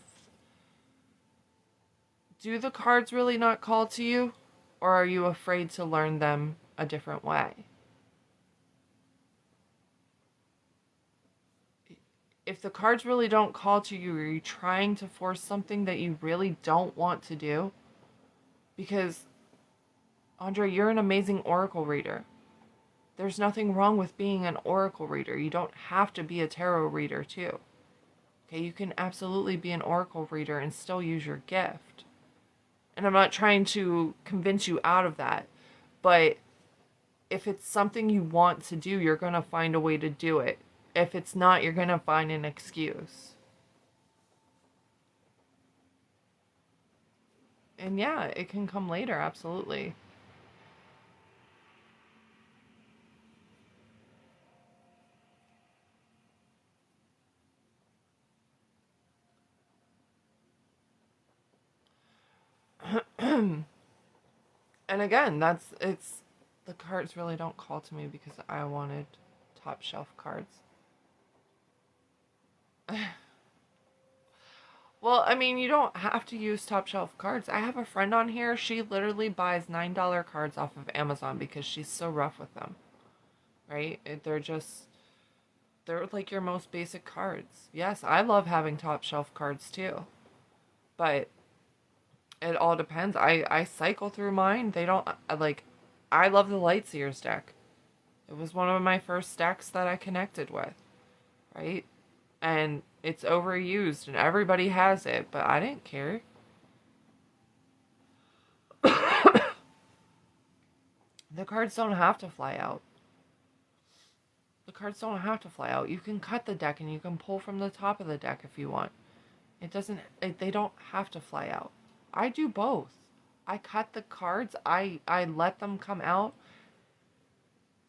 Do the cards really not call to you? Or are you afraid to learn them a different way? if the cards really don't call to you, are you trying to force something that you really don't want to do? Because, Andre, you're an amazing oracle reader. There's nothing wrong with being an oracle reader. You don't have to be a tarot reader, too. Okay, you can absolutely be an oracle reader and still use your gift. And I'm not trying to convince you out of that, but if it's something you want to do, you're going to find a way to do it. If it's not, you're going to find an excuse. And yeah, it can come later, absolutely. And again, the cards really don't call to me because I wanted top shelf cards. Well, I mean, you don't have to use top shelf cards. I have a friend on here, she literally buys $9 cards off of Amazon because she's so rough with them. Right? They're like your most basic cards. Yes, I love having top shelf cards too. But it all depends. I cycle through mine. They don't like I love the Lightseers deck. It was one of my first stacks that I connected with, right? And it's overused and everybody has it, but I didn't care. The cards don't have to fly out. The cards don't have to fly out. You can cut the deck and you can pull from the top of the deck if you want. They don't have to fly out. I do both. I cut the cards. I let them come out.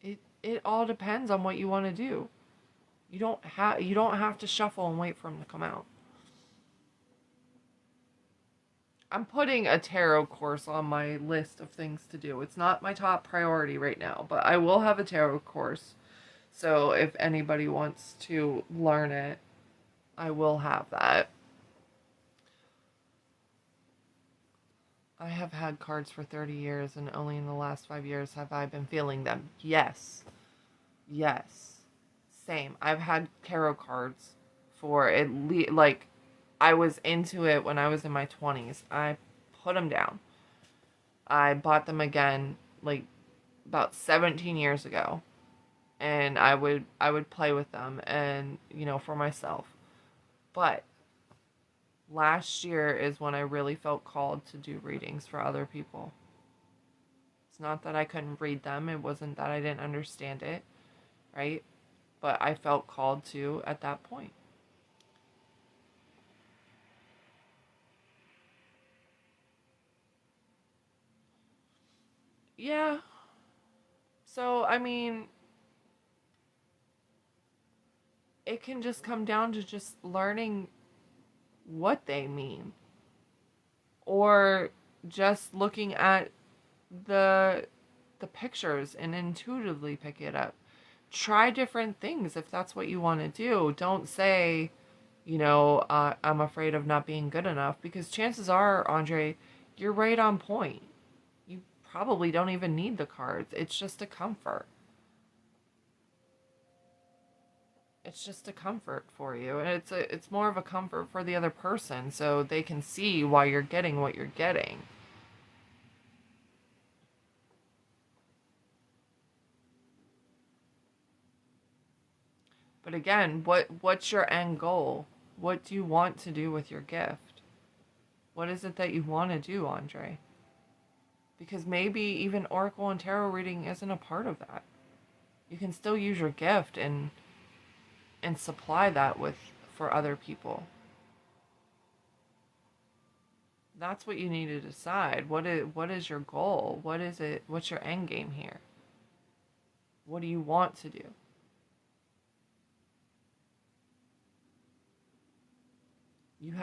It all depends on what you want to do. You don't have to shuffle and wait for them to come out. I'm putting a tarot course on my list of things to do. It's not my top priority right now, but I will have a tarot course. So if anybody wants to learn it, I will have that. I have had cards for 30 years and only in the last 5 years have I been feeling them. Yes. Yes. Same. I've had tarot cards for at least, like, I was into it when I was in my 20s. I put them down. I bought them again, like, about 17 years ago. And I would play with them and, for myself. But last year is when I really felt called to do readings for other people. It's not that I couldn't read them. It wasn't that I didn't understand it, right? But I felt called to at that point. Yeah. So, I mean, it can just come down to just learning what they mean. Or just looking at the the pictures and intuitively pick it up. Try different things if that's what you want to do. Don't say, I'm afraid of not being good enough, because chances are, Andre, you're right on point. You probably don't even need the cards. It's just a comfort. It's just a comfort for you, and it's more of a comfort for the other person so they can see why you're getting what you're getting. But again, what's your end goal? What do you want to do with your gift? What is it that you want to do, Andre? Because maybe even Oracle and Tarot reading isn't a part of that. You can still use your gift and supply that with for other people. That's what you need to decide. What is your goal? What is it? What's your end game here? What do you want to do?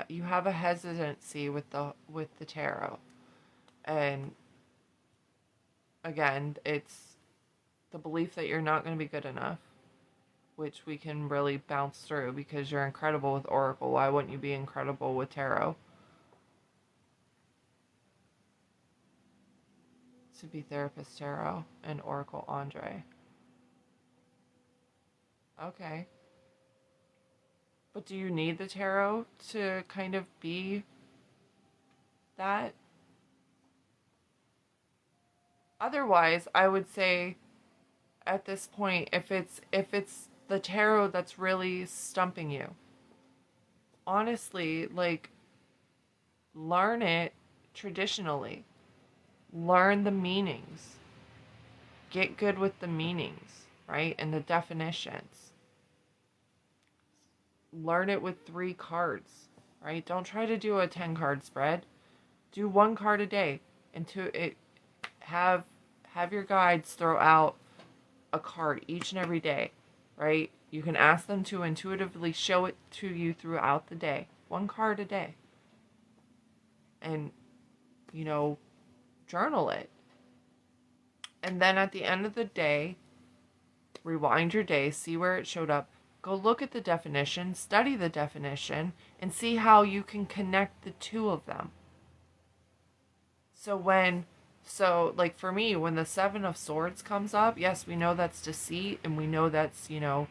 You have a hesitancy with the tarot, and again, it's the belief that you're not going to be good enough, which we can really bounce through because you're incredible with Oracle. Why wouldn't you be incredible with tarot? To be Therapist Tarot and Oracle Andre. Okay. But do you need the tarot to kind of be that? Otherwise, I would say at this point, if it's the tarot that's really stumping you, honestly, like, learn it traditionally. Learn the meanings. Get good with the meanings, right? And the definitions. Learn it with 3 cards, right? Don't try to do a 10 card spread. Do 1 card a day. And have your guides throw out a card each and every day, right? You can ask them to intuitively show it to you throughout the day. 1 card a day. And, journal it. And then at the end of the day, rewind your day, see where it showed up, go look at the definition, study the definition, and see how you can connect the 2 of them. So like for me, when the 7 of Swords comes up, yes, we know that's deceit, and we know that's, we know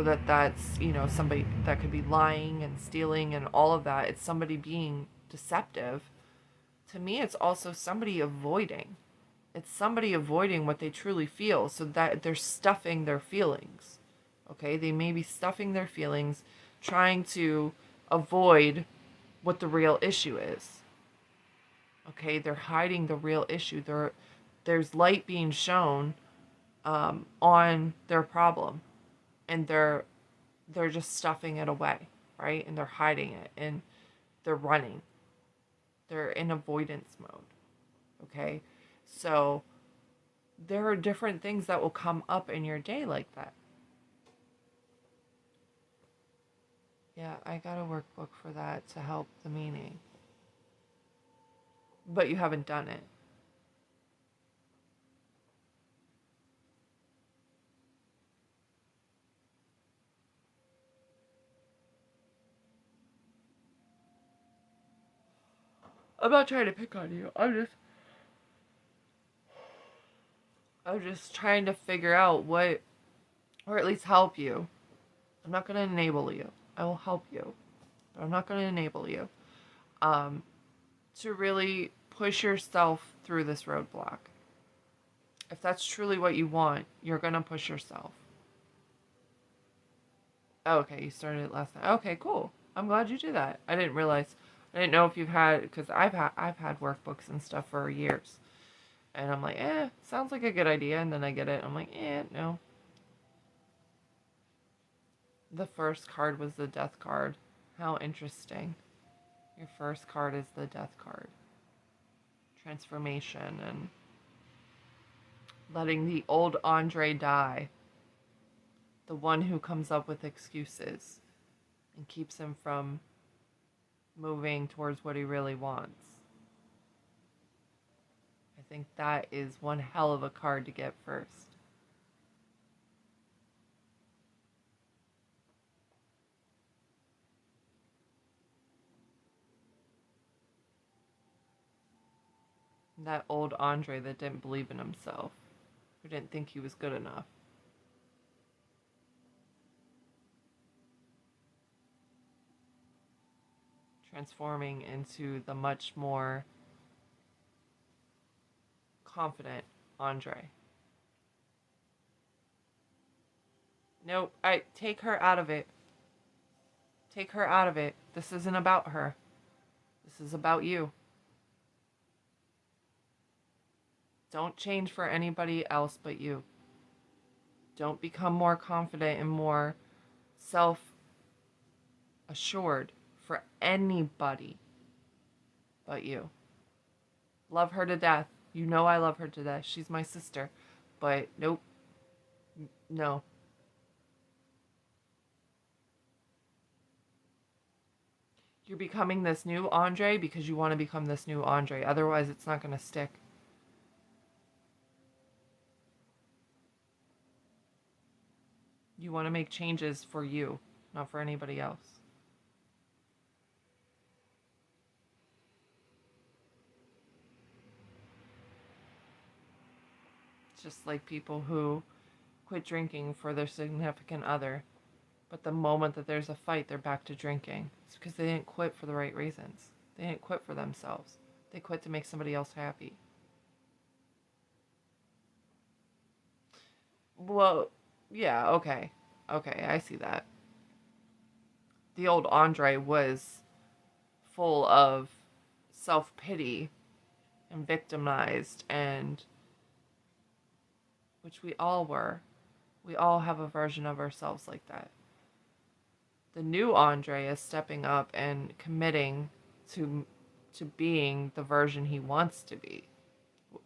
that that's, somebody that could be lying and stealing and all of that. It's somebody being deceptive. To me, it's also somebody avoiding. It's somebody avoiding what they truly feel, so that they're stuffing their feelings. Okay? They may be stuffing their feelings, trying to avoid what the real issue is. Okay? They're hiding the real issue. There's light being shown on their problem, and they're just stuffing it away, right? And they're hiding it, and they're running. They're in avoidance mode. Okay? So there are different things that will come up in your day like that. Yeah, I got a workbook for that to help the meaning. But you haven't done it. I'm not trying to pick on you. I'm just trying to figure out what, or at least help you. I'm not going to enable you. I will help you, but I'm not going to enable you. To really push yourself through this roadblock. If that's truly what you want, you're going to push yourself. Oh, okay, you started it last night. Okay, cool. I'm glad you did that. I didn't know if you've had, because I've had workbooks and stuff for years. And I'm like, sounds like a good idea. And then I get it. I'm like, no. The first card was the death card. How interesting. Your first card is the death card. Transformation and letting the old Andre die. The one who comes up with excuses and keeps him from moving towards what he really wants. I think that is one hell of a card to get first. That old Andre that didn't believe in himself, who didn't think he was good enough. Transforming into the much more confident Andre. Nope, I take her out of it. Take her out of it. This isn't about her. This is about you. Don't change for anybody else but you. Don't become more confident and more self-assured for anybody but you. Love her to death. You know I love her to death. She's my sister. But nope. No. You're becoming this new Andre because you want to become this new Andre. Otherwise, it's not going to stick. You want to make changes for you, not for anybody else. It's just like people who quit drinking for their significant other, but the moment that there's a fight, they're back to drinking. It's because they didn't quit for the right reasons. They didn't quit for themselves. They quit to make somebody else happy. Well, yeah, okay. Okay, I see that. The old Andre was full of self-pity and victimized, and which we all were. We all have a version of ourselves like that. The new Andre is stepping up and committing to being the version he wants to be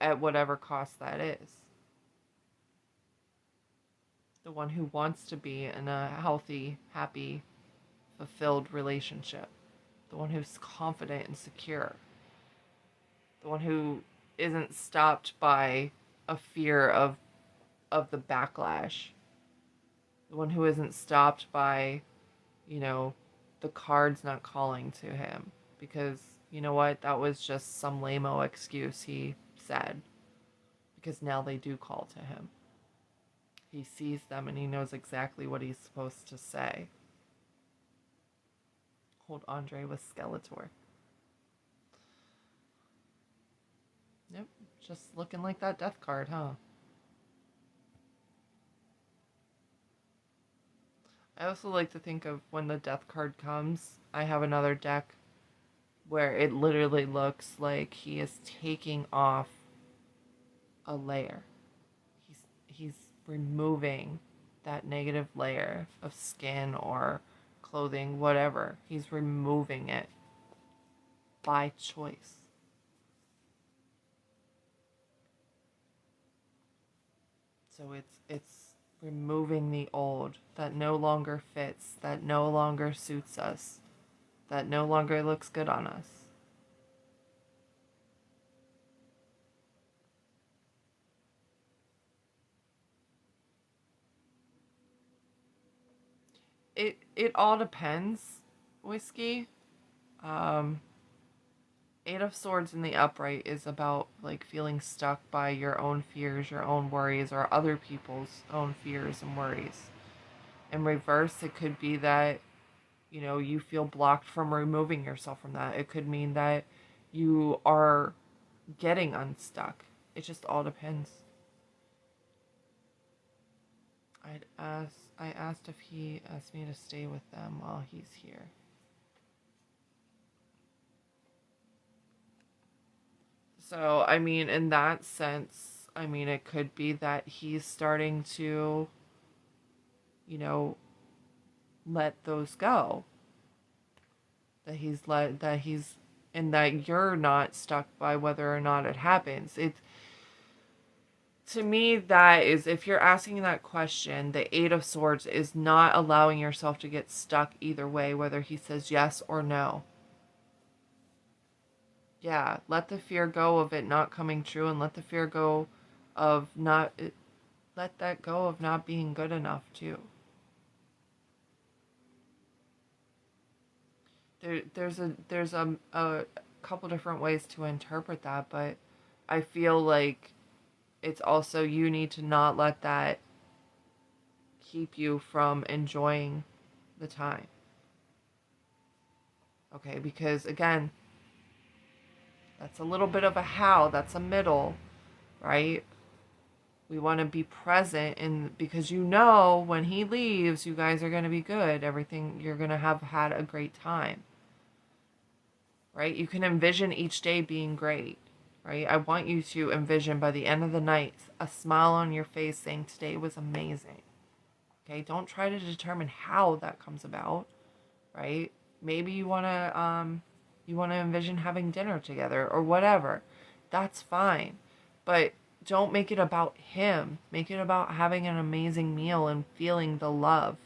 at whatever cost that is. The one who wants to be in a healthy, happy, fulfilled relationship. The one who's confident and secure. The one who isn't stopped by a fear of the backlash. The one who isn't stopped by, the cards not calling to him. Because, you know what, that was just some lame-o excuse he said. Because now they do call to him. He sees them and he knows exactly what he's supposed to say. Old Andre with Skeletor. Yep, just looking like that death card, huh? I also like to think of when the death card comes, I have another deck where it literally looks like he is taking off a layer. He's removing that negative layer of skin or clothing, whatever. He's removing it by choice. So it's removing the old that no longer fits, that no longer suits us, that no longer looks good on us. It all depends, Whiskey. Um, Eight of Swords in the upright is about like feeling stuck by your own fears, your own worries, or other people's own fears and worries. In reverse, it could be that, you feel blocked from removing yourself from that. It could mean that you are getting unstuck. It just all depends. I asked if he asked me to stay with them while he's here. So, I mean, in that sense, I mean, it could be that he's starting to, let those go. And that you're not stuck by whether or not it happens. To me, that is, if you're asking that question, the Eight of Swords is not allowing yourself to get stuck either way, whether he says yes or no. Yeah, let the fear go of it not coming true, and let the fear go of let that go of not being good enough too. There's a couple different ways to interpret that, but I feel like it's also, you need to not let that keep you from enjoying the time. Okay, because again, that's a little bit of a how, that's a middle, right? We want to be present, and because when he leaves, you guys are going to be good. Everything, you're going to have had a great time. Right? You can envision each day being great. Right? I want you to envision by the end of the night a smile on your face saying today was amazing. Okay? Don't try to determine how that comes about. Right? Maybe you want to envision having dinner together or whatever. That's fine. But don't make it about him. Make it about having an amazing meal and feeling the love,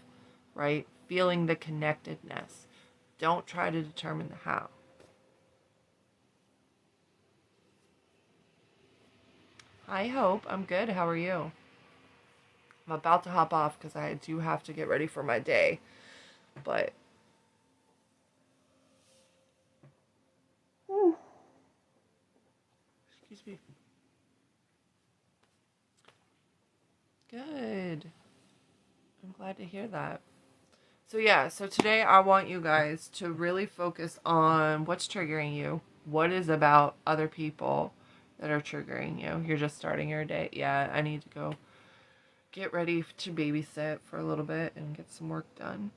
right? Feeling the connectedness. Don't try to determine the how. I hope. I'm good. How are you? I'm about to hop off because I do have to get ready for my day. But excuse me. Good. I'm glad to hear that. So yeah, so today I want you guys to really focus on what's triggering you. What is about other people that are triggering you? You're just starting your day. Yeah, I need to go get ready to babysit for a little bit and get some work done.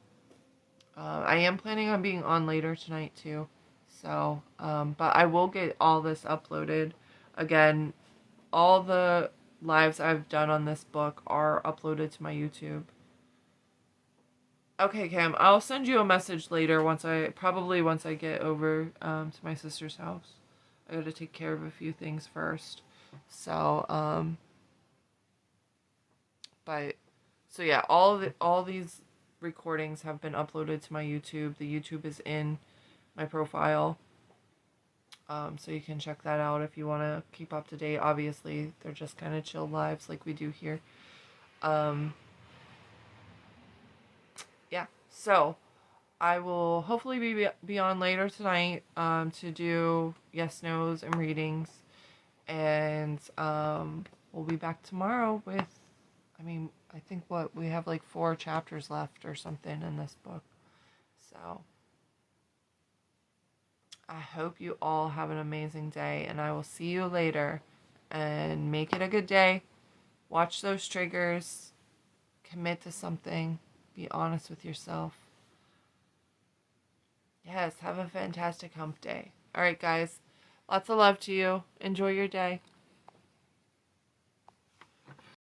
I am planning on being on later tonight too. So, but I will get all this uploaded. Again, all the lives I've done on this book are uploaded to my YouTube. Okay, Cam, I'll send you a message later once I get over to my sister's house. I gotta take care of a few things first. So, but so yeah, all these recordings have been uploaded to my YouTube. The YouTube is in my profile. So you can check that out if you want to keep up to date. Obviously, they're just kind of chill lives like we do here. Yeah, so I will hopefully be on later tonight to do yes, nos, and readings. And we'll be back tomorrow with, I think we have like 4 chapters left or something in this book. So I hope you all have an amazing day, and I will see you later. And make it a good day. Watch those triggers. Commit to something. Be honest with yourself. Yes, have a fantastic hump day. All right, guys. Lots of love to you. Enjoy your day.